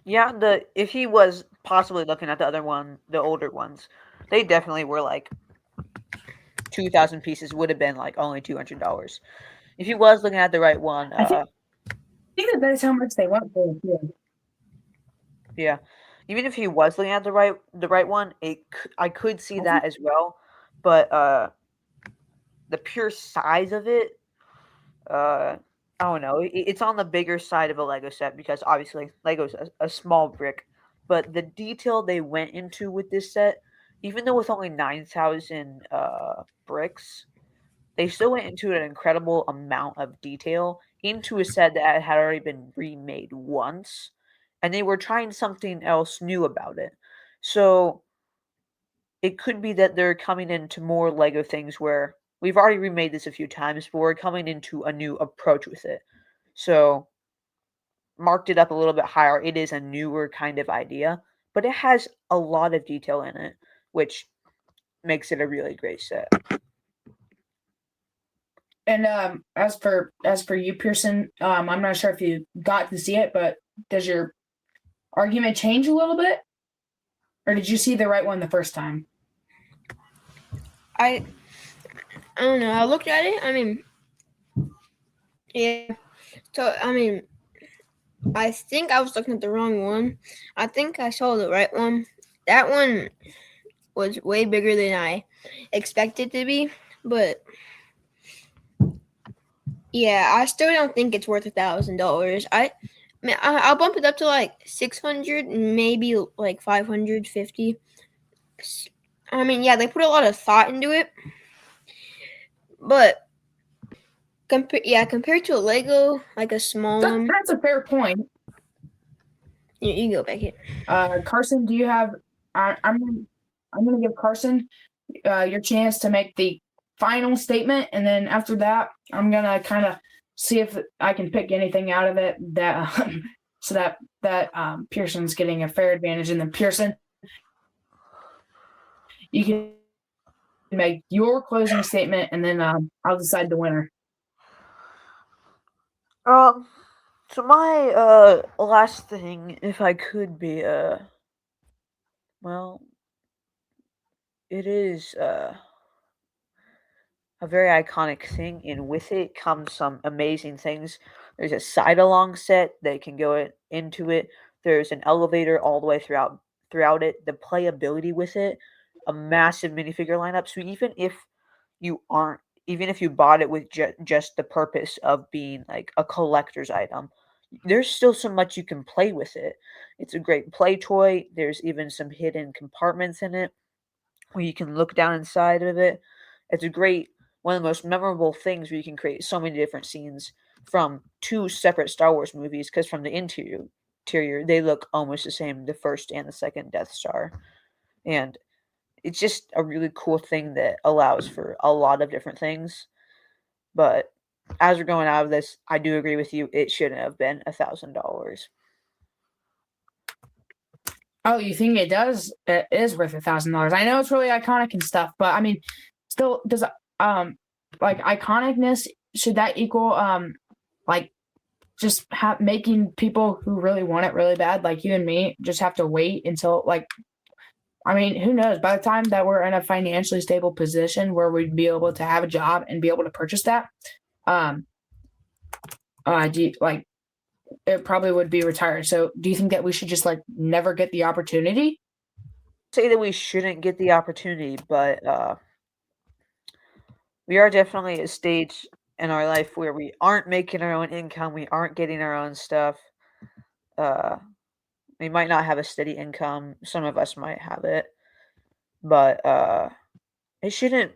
Yeah, if he was possibly looking at the other one, the older ones, they definitely were like 2,000 pieces would have been like only $200. If he was looking at the right one, I think that is how much they went for. Yeah, even if he was looking at the right one, I could see that as well. But the pure size of it, I don't know. It's on the bigger side of a Lego set because obviously Lego's a small brick. But the detail they went into with this set, even though with only 9,000 bricks, they still went into an incredible amount of detail into a set that had already been remade once, and they were trying something else new about it. So it could be that they're coming into more Lego things where we've already remade this a few times, but we're coming into a new approach with it. So marked it up a little bit higher. It is a newer kind of idea, but it has a lot of detail in it, which makes it a really great set. And as for you, Pearson, I'm not sure if you got to see it, but does your argument change a little bit, or did you see the right one the first time? I don't know. I looked at it. I mean, yeah. So I think I was looking at the wrong one. I think I saw the right one. That one was way bigger than I expected to be, but yeah, I still don't think it's worth $1,000. I'll bump it up to like 600, maybe like 550. I mean, yeah, they put a lot of thought into it, but compared to a Lego, like a small one. That's a fair point. You can go back here. Carson, do you have? I'm going to give Carson your chance to make the final statement, and then after that, I'm going to kind of see if I can pick anything out of it that so that Pearson's getting a fair advantage, and then Pearson, you can make your closing statement, and then I'll decide the winner. So my last thing, if I could be well, it is a very iconic thing, and with it comes some amazing things. There's a side-along set that can go into it. There's an elevator all the way throughout it. The playability with it, a massive minifigure lineup. So even if you bought it with just the purpose of being like a collector's item, there's still so much you can play with it. It's a great play toy. There's even some hidden compartments in it where you can look down inside of it. It's a great, one of the most memorable things where you can create so many different scenes from two separate Star Wars movies, because from the interior, they look almost the same, the first and the second Death Star. And it's just a really cool thing that allows for a lot of different things. But as we're going out of this, I do agree with you. It shouldn't have been $1,000. Oh, you think it does? It is worth $1,000. I know it's really iconic and stuff, but I mean, still, does like iconicness, should that equal like just making people who really want it really bad, like you and me, just have to wait until like, I mean, who knows? By the time that we're in a financially stable position where we'd be able to have a job and be able to purchase that, it probably would be retired. So do you think that we should just like never get the opportunity? Say that we shouldn't get the opportunity, but we are definitely at a stage in our life where we aren't making our own income. We aren't getting our own stuff. We might not have a steady income. Some of us might have it, but it shouldn't.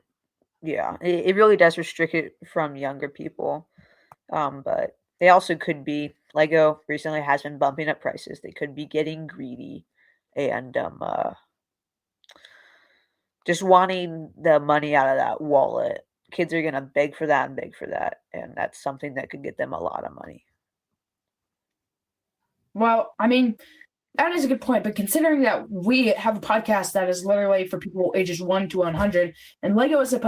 Yeah, it really does restrict it from younger people. But they also could be, Lego recently has been bumping up prices. They could be getting greedy and just wanting the money out of that wallet. Kids are going to beg for that and beg for that. And that's something that could get them a lot of money. Well, I mean, that is a good point. But considering that we have a podcast that is literally for people ages 1 to 100, and Lego was a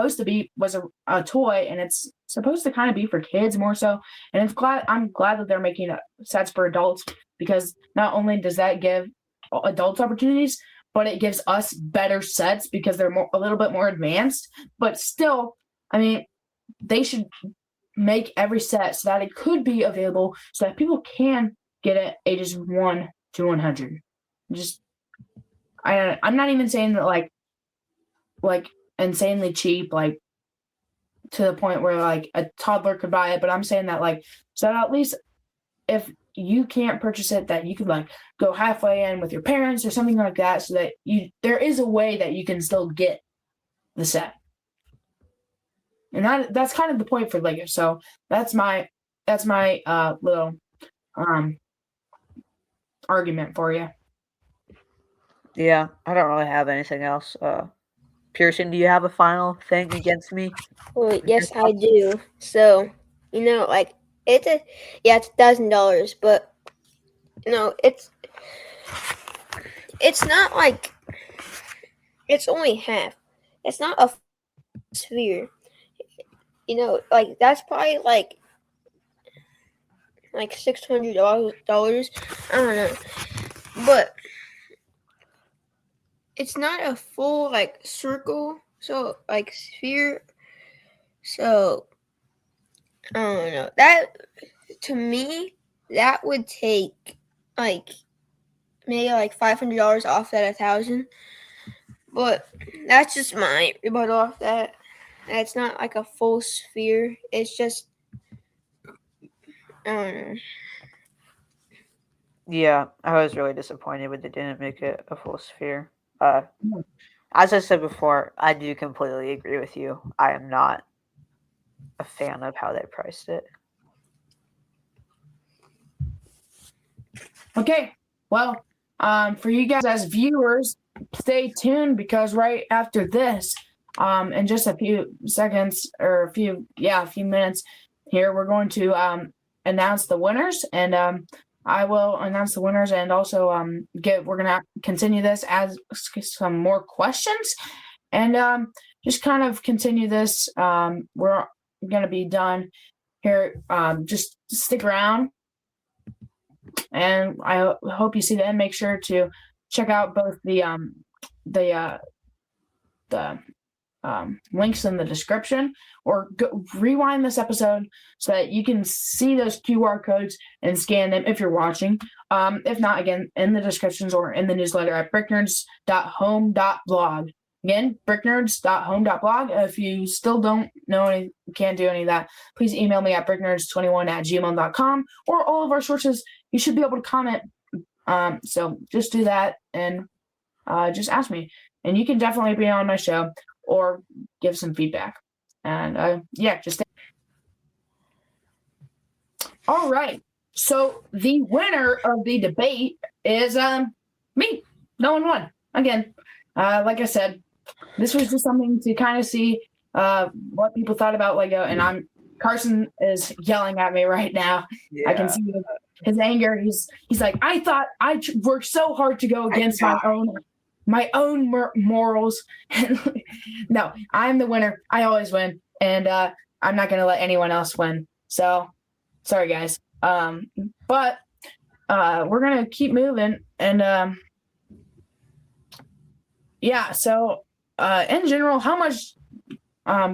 toy, and it's supposed to kind of be for kids more so. And I'm glad that they're making sets for adults, because not only does that give adults opportunities, but it gives us better sets because they're a little bit more advanced. But still, I mean, they should make every set so that it could be available so that people can get it ages 1 to 100. I'm not even saying that like insanely cheap, like to the point where like a toddler could buy it, but I'm saying that like so that at least if you can't purchase it, that you could like go halfway in with your parents or something like that, so that there is a way that you can still get the set. And that's kind of the point for Lego. So that's my that's my little argument for you. Yeah, I don't really have anything else. Pearson, do you have a final thing against me? Well, yes, I do. So, like it's $1,000, but it's not like it's only half. It's not a sphere. Like that's probably like $600. I don't know, but it's not a full like circle. So like sphere. So I don't know. That to me that would take like maybe like $500 off that 1,000. But that's just my rebuttal off that. It's not like a full sphere. It's just I don't know. Yeah, I was really disappointed when they didn't make it a full sphere. As I said before, I do completely agree with you. I am not a fan of how they priced it. Okay, well, for you guys as viewers, stay tuned because right after this, in just a few seconds or a few minutes here, we're going to announce the winners, and I will announce the winners, and also we're gonna continue this as some more questions, and just kind of continue this. We're gonna be done here. Just stick around. And I hope you see the end. Make sure to check out both the links in the description, or rewind this episode so that you can see those QR codes and scan them if you're watching. If not, again, in the descriptions or in the newsletter at bricknerds.home.blog. Again, bricknerds.home.blog. If you still don't know can't do any of that, please email me at bricknerds21@gmail.com, or all of our sources. You should be able to comment. So just do that and just ask me. And you can definitely be on my show or give some feedback. And just all right. So the winner of the debate is me. No one won. Again, like I said, this was just something to kind of see what people thought about Lego. And Carson is yelling at me right now. Yeah. I can see his anger. He's like, I thought I worked so hard to go against my own morals. No, I'm the winner. I always win, and I'm not going to let anyone else win. So, sorry guys. But we're going to keep moving, and So, in general, how much?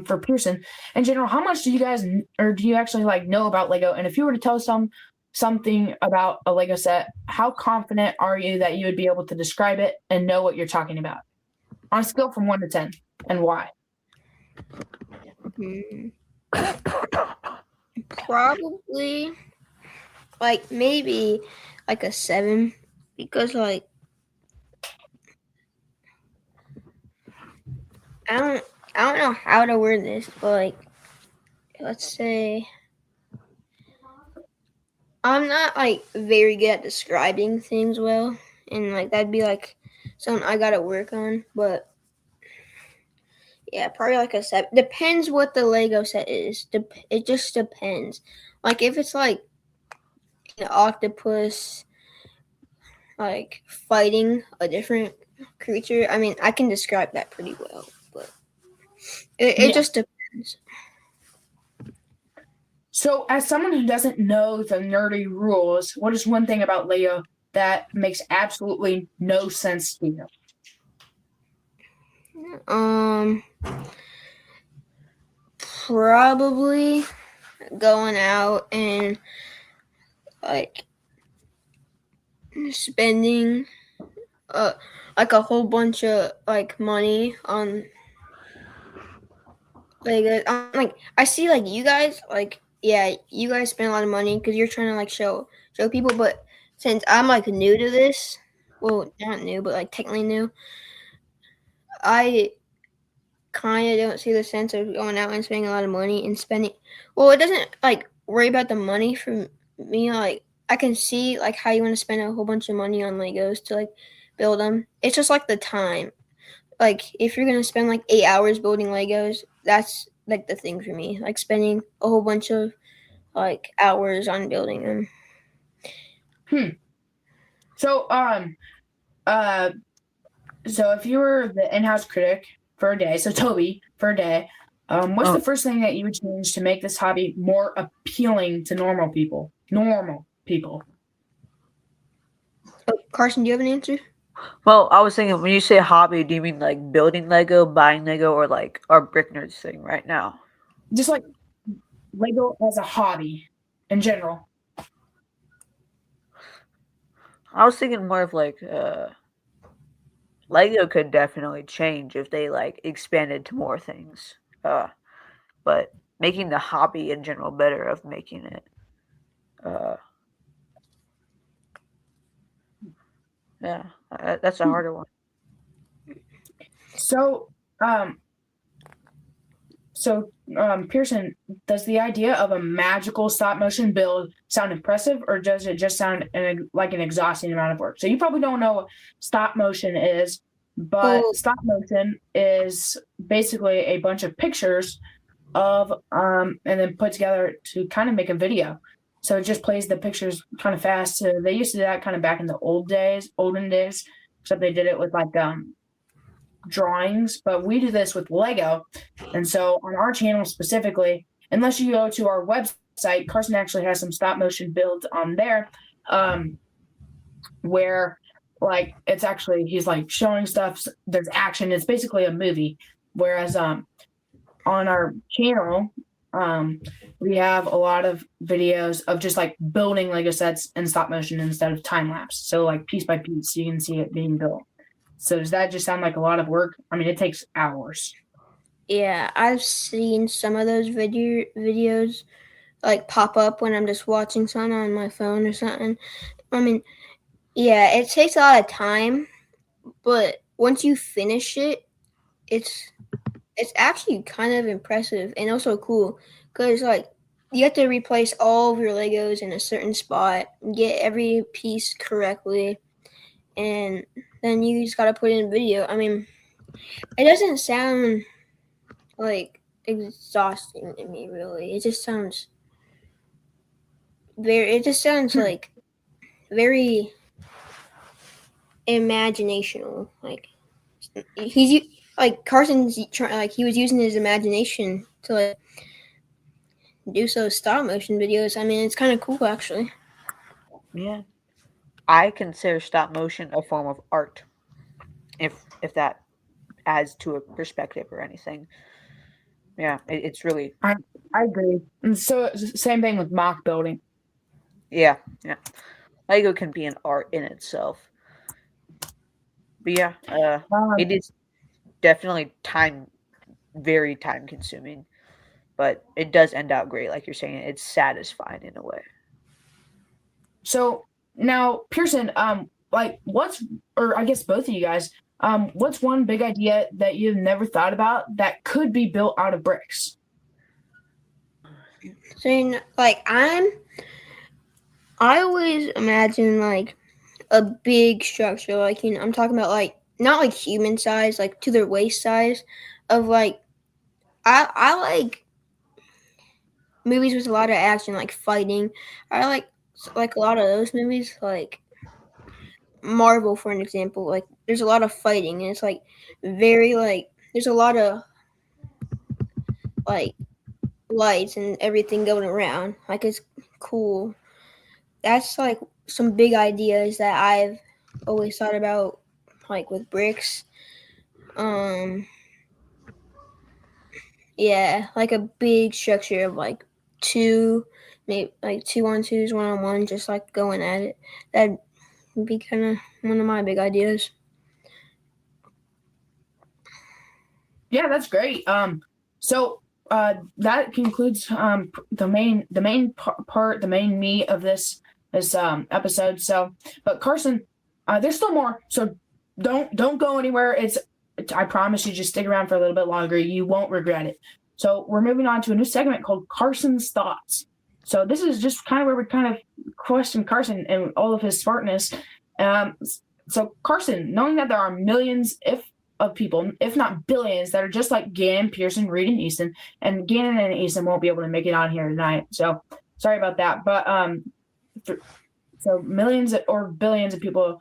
For Pearson, in general, how much do you guys, or do you actually know about Lego? And if you were to tell something about a Lego set, how confident are you that you would be able to describe it and know what you're talking about on a scale from 1 to 10, and why? Probably maybe a 7, because I don't know how to word this, but let's say I'm not very good at describing things well, and that'd be something I gotta work on. But yeah, probably a 7. Depends what the Lego set is. It just depends. If it's an octopus fighting a different creature, I mean, I can describe that pretty well, but it just depends. So, as someone who doesn't know the nerdy rules, what is one thing about Lego that makes absolutely no sense to you? Probably going out and spending a whole bunch of money on Lego. I see you guys you guys spend a lot of money because you're trying to show people, but since I'm new to this, well, not new, but technically new, I kind of don't see the sense of going out and spending a lot of money and spending. Well, it doesn't worry about the money for me. Like I can see like how you want to spend a whole bunch of money on Legos to like build them. It's just like the time. Like if you're gonna spend like 8 hours building Legos, that's like the thing for me. Like spending a whole bunch of like hours on building them. So so if you were the in-house critic for a day, so Toby for a day, what's Oh. the first thing that you would change to make this hobby more appealing to normal people? Normal people. Oh, Carson, do you have an answer? Well, I was thinking when you say hobby, do you mean like building Lego, buying Lego, or like our Brick Nerds thing right now? Just like Lego as a hobby in general. I was thinking more of like Lego could definitely change if they like expanded to more things. But making the hobby in general better of making it. Yeah, that's a harder one. So Pearson, does the idea of a magical stop motion build sound impressive, or does it just sound like an exhausting amount of work? So you probably don't know what stop motion is, but Well- stop motion is basically a bunch of pictures of and then put together to kind of make a video. So it just plays the pictures kind of fast. So they used to do that kind of back in the olden days, except they did it with like drawings, but we do this with Lego. And so on our channel specifically, unless you go to our website, Carson actually has some stop motion builds on there, where like it's actually he's like showing stuff, there's action, it's basically a movie. Whereas on our channel, we have a lot of videos of just like building Lego sets in stop motion instead of time lapse. So like piece by piece, you can see it being built. So does that just sound like a lot of work? I mean, it takes hours. Yeah, I've seen some of those videos like pop up when I'm just watching something on my phone or something. I mean, yeah, it takes a lot of time, but once you finish it, it's actually kind of impressive and also cool because like you have to replace all of your Legos in a certain spot, get every piece correctly, and then you just gotta put it in video. I mean, it doesn't sound like exhausting to me really. It just sounds like very imaginational. Like Carson's trying, like he was using his imagination to like do so stop motion videos. I mean, it's kind of cool actually. Yeah, I consider stop motion a form of art, if that adds to a perspective or anything. Yeah, it's really I agree. And so same thing with mock building. yeah. Lego can be an art in itself. But yeah, it is definitely very time consuming, but it does end out great. Like you're saying, it's satisfying in a way. So now, Pearson, like or I guess both of you guys, what's one big idea that you've never thought about that could be built out of bricks? So like I always imagine like a big structure, like I'm talking about like not like human size, like to their waist size, of like I like movies with a lot of action, like fighting. I like a lot of those movies, like Marvel for an example. Like there's a lot of fighting, and it's like very like there's a lot of like lights and everything going around. Like it's cool. That's like some big ideas that I've always thought about, like with bricks. Yeah, like a big structure of like maybe like 2-on-2s, 1-on-1, just like going at it. That'd be kind of one of my big ideas. Yeah, that's great. So that concludes the main part, the main meat of this episode. So, but Carson, there's still more. So don't go anywhere. I promise you, just stick around for a little bit longer. You won't regret it. So we're moving on to a new segment called Carson's Thoughts. So this is just kind of where we kind of question Carson and all of his smartness. So Carson, knowing that there are millions of people, if not billions, that are just like Gannon, Pearson, Reed, and Easton, and Gannon and Easton won't be able to make it on here tonight. So sorry about that. But so millions or billions of people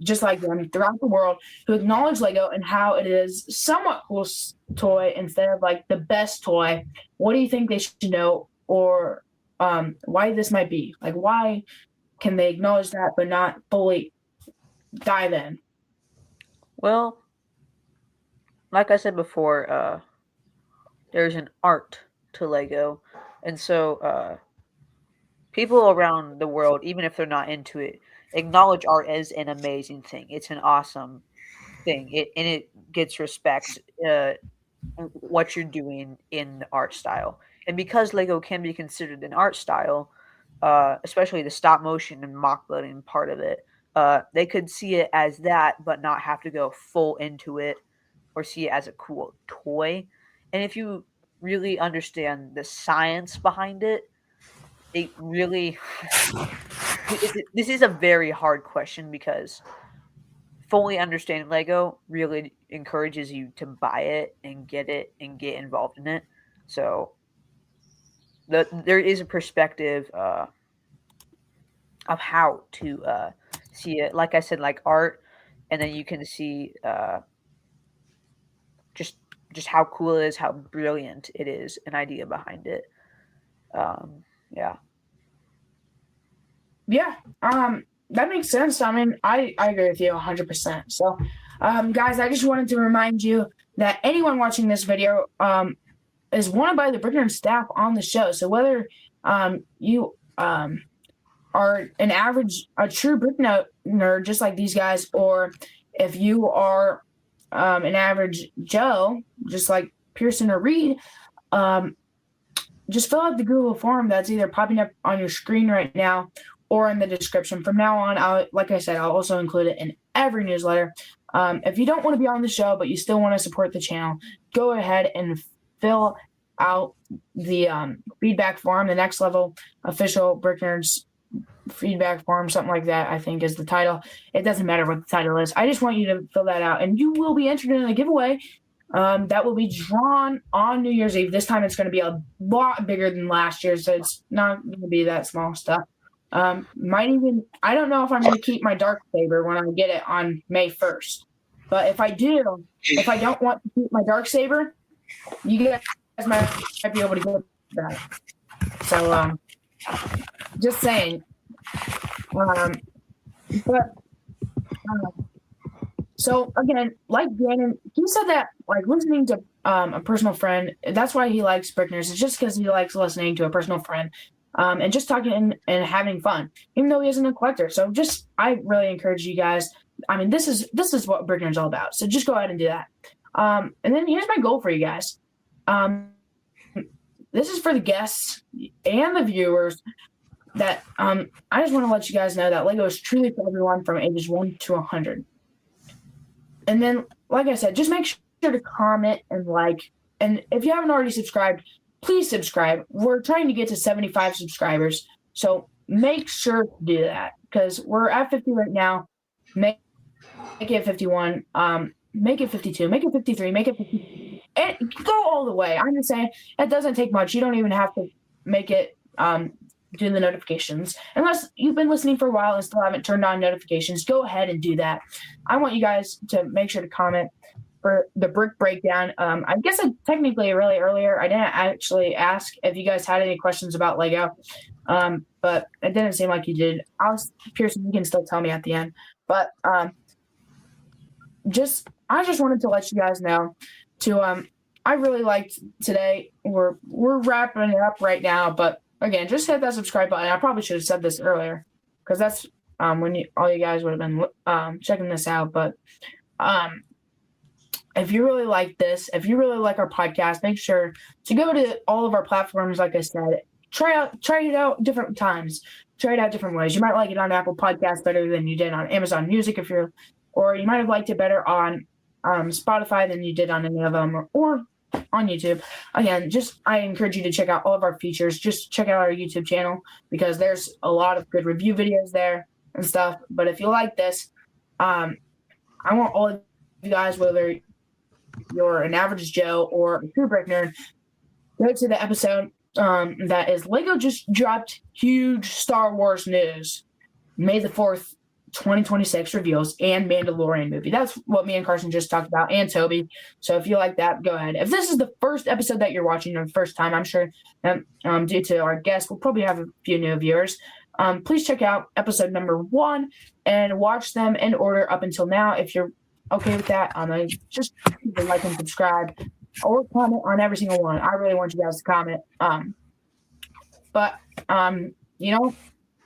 just like them throughout the world who acknowledge Lego and how it is somewhat cool toy instead of like the best toy. What do you think they should know, or why this might be? Like, why can they acknowledge that but not fully dive in? Well, like I said before, there's an art to Lego, and so people around the world, even if they're not into it, acknowledge art as an amazing thing. It's an awesome thing. It gets respect what you're doing in the art style. And because Lego can be considered an art style, especially the stop motion and mock building part of it, they could see it as that, but not have to go full into it or see it as a cool toy. And if you really understand the science behind it, it really this is a very hard question, because fully understanding Lego really encourages you to buy it and get involved in it. So there is a perspective of how to see it. Like I said, like art, and then you can see just how cool it is, how brilliant it is, an idea behind it. Yeah. Yeah, that makes sense. I mean, I agree with you 100%. So, guys, I just wanted to remind you that anyone watching this video is wanted by the Brick Nerd staff on the show. So whether you are a true Brick nerd, just like these guys, or if you are an average Joe, just like Pearson or Reed, just fill out the Google form that's either popping up on your screen right now or in the description. From now on, like I said, I'll also include it in every newsletter. If you don't want to be on the show, but you still want to support the channel, go ahead and fill out the feedback form, the Next Level Official Brick Nerds feedback form, something like that, I think is the title. It doesn't matter what the title is. I just want you to fill that out, and you will be entered in a giveaway that will be drawn on New Year's Eve. This time it's going to be a lot bigger than last year, so it's not going to be that small stuff. I don't know if I'm going to keep my dark saber when I get it on May 1st, but if I don't want to keep my dark saber, you guys might be able to get that. So just saying. So again, like Gannon, he said that like listening to a personal friend, that's why he likes Brick Nerds. It's just because he likes listening to a personal friend. And just talking and having fun, even though he isn't a collector. So I really encourage you guys. I mean, this is what Brick Nerd's all about. So just go ahead and do that. And then here's my goal for you guys. This is for the guests and the viewers that I just want to let you guys know that Lego is truly for everyone from ages 1 to 100. And then, like I said, just make sure to comment and like. And if you haven't already subscribed, please subscribe. We're trying to get to 75 subscribers. So make sure to do that, because we're at 50 right now. Make it 51. Make it 52. Make it 53. Make it 50. And go all the way. I'm just saying, it doesn't take much. You don't even have to make it do the notifications. Unless you've been listening for a while and still haven't turned on notifications, go ahead and do that. I want you guys to make sure to comment for the brick breakdown. I guess technically really earlier, I didn't actually ask if you guys had any questions about Lego, but it didn't seem like you did. Pearson, you can still tell me at the end. But I just wanted to let you guys know I really liked today. We're wrapping it up right now, but again, just hit that subscribe button. I probably should have said this earlier, because that's when all you guys would have been checking this out. But if you really like this, if you really like our podcast, make sure to go to all of our platforms. Like I said, try it out different times. Try it out different ways. You might like it on Apple Podcasts better than you did on Amazon Music, or you might have liked it better on Spotify than you did on any of them, or on YouTube. Again, I encourage you to check out all of our features. Just check out our YouTube channel because there's a lot of good review videos there and stuff. But if you like this, I want all of you guys, whether you're an average Joe or a true brick nerd, go to the episode that is Lego just dropped huge Star Wars news. May the 4th, 2026 reveals and Mandalorian movie. That's what me and Carson just talked about, and Toby. So if you like that, go ahead. If this is the first episode that you're watching or the first time, I'm sure due to our guest, we'll probably have a few new viewers. Please check out episode number 1 and watch them in order up until now. If you're okay with that, just like and subscribe or comment on every single one. I really want you guys to comment.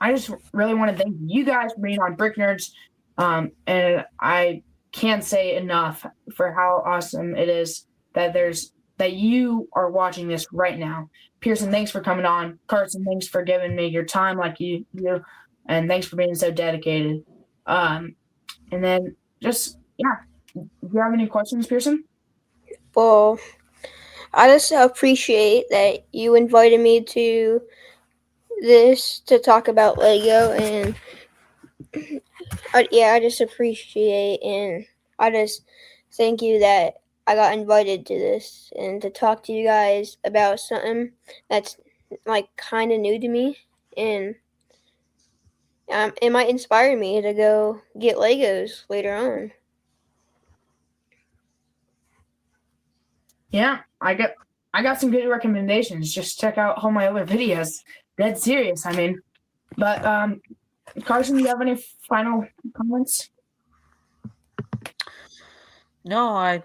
I just really want to thank you guys for being on Brick Nerds. And I can't say enough for how awesome it is that you are watching this right now. Pearson, thanks for coming on. Carson, thanks for giving me your time like you do. And thanks for being so dedicated. And then do you have any questions, Pearson? Well, I just appreciate that you invited me to this to talk about Lego, and I just appreciate and I just thank you that I got invited to this and to talk to you guys about something that's like kind of new to me, and it might inspire me to go get Legos later on. Yeah, I got some good recommendations. Just check out all my other videos. Dead serious, I mean. But Carson, do you have any final comments? No, I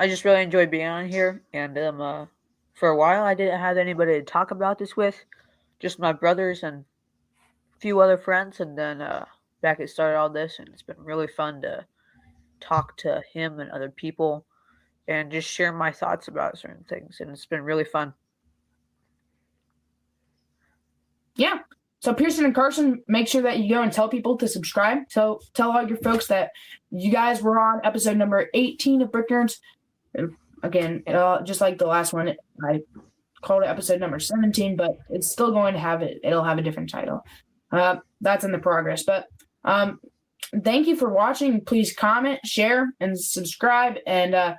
just really enjoyed being on here, and for a while I didn't have anybody to talk about this with, just my brothers and a few other friends, and then Beckett started all this, and it's been really fun to talk to him and other people and just share my thoughts about certain things, and it's been really fun. Yeah. So Pearson and Carson, make sure that you go and tell people to subscribe. So tell all your folks that you guys were on episode number 18 of Brick Nerds. Again, just like the last one, I called it episode number 17, but it's still going to have it. It'll have a different title. That's in the progress. But thank you for watching. Please comment, share, and subscribe. And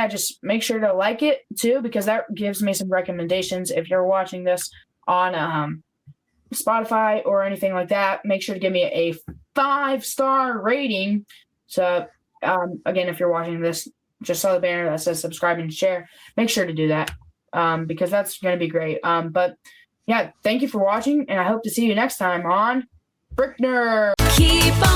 just make sure to like it too, because that gives me some recommendations. If you're watching this on Spotify or anything like that, make sure to give me a 5-star rating. So again, if you're watching this, just saw the banner that says subscribe and share, make sure to do that because that's going to be great. But yeah, thank you for watching, and I hope to see you next time on Brick Nerd. Keep on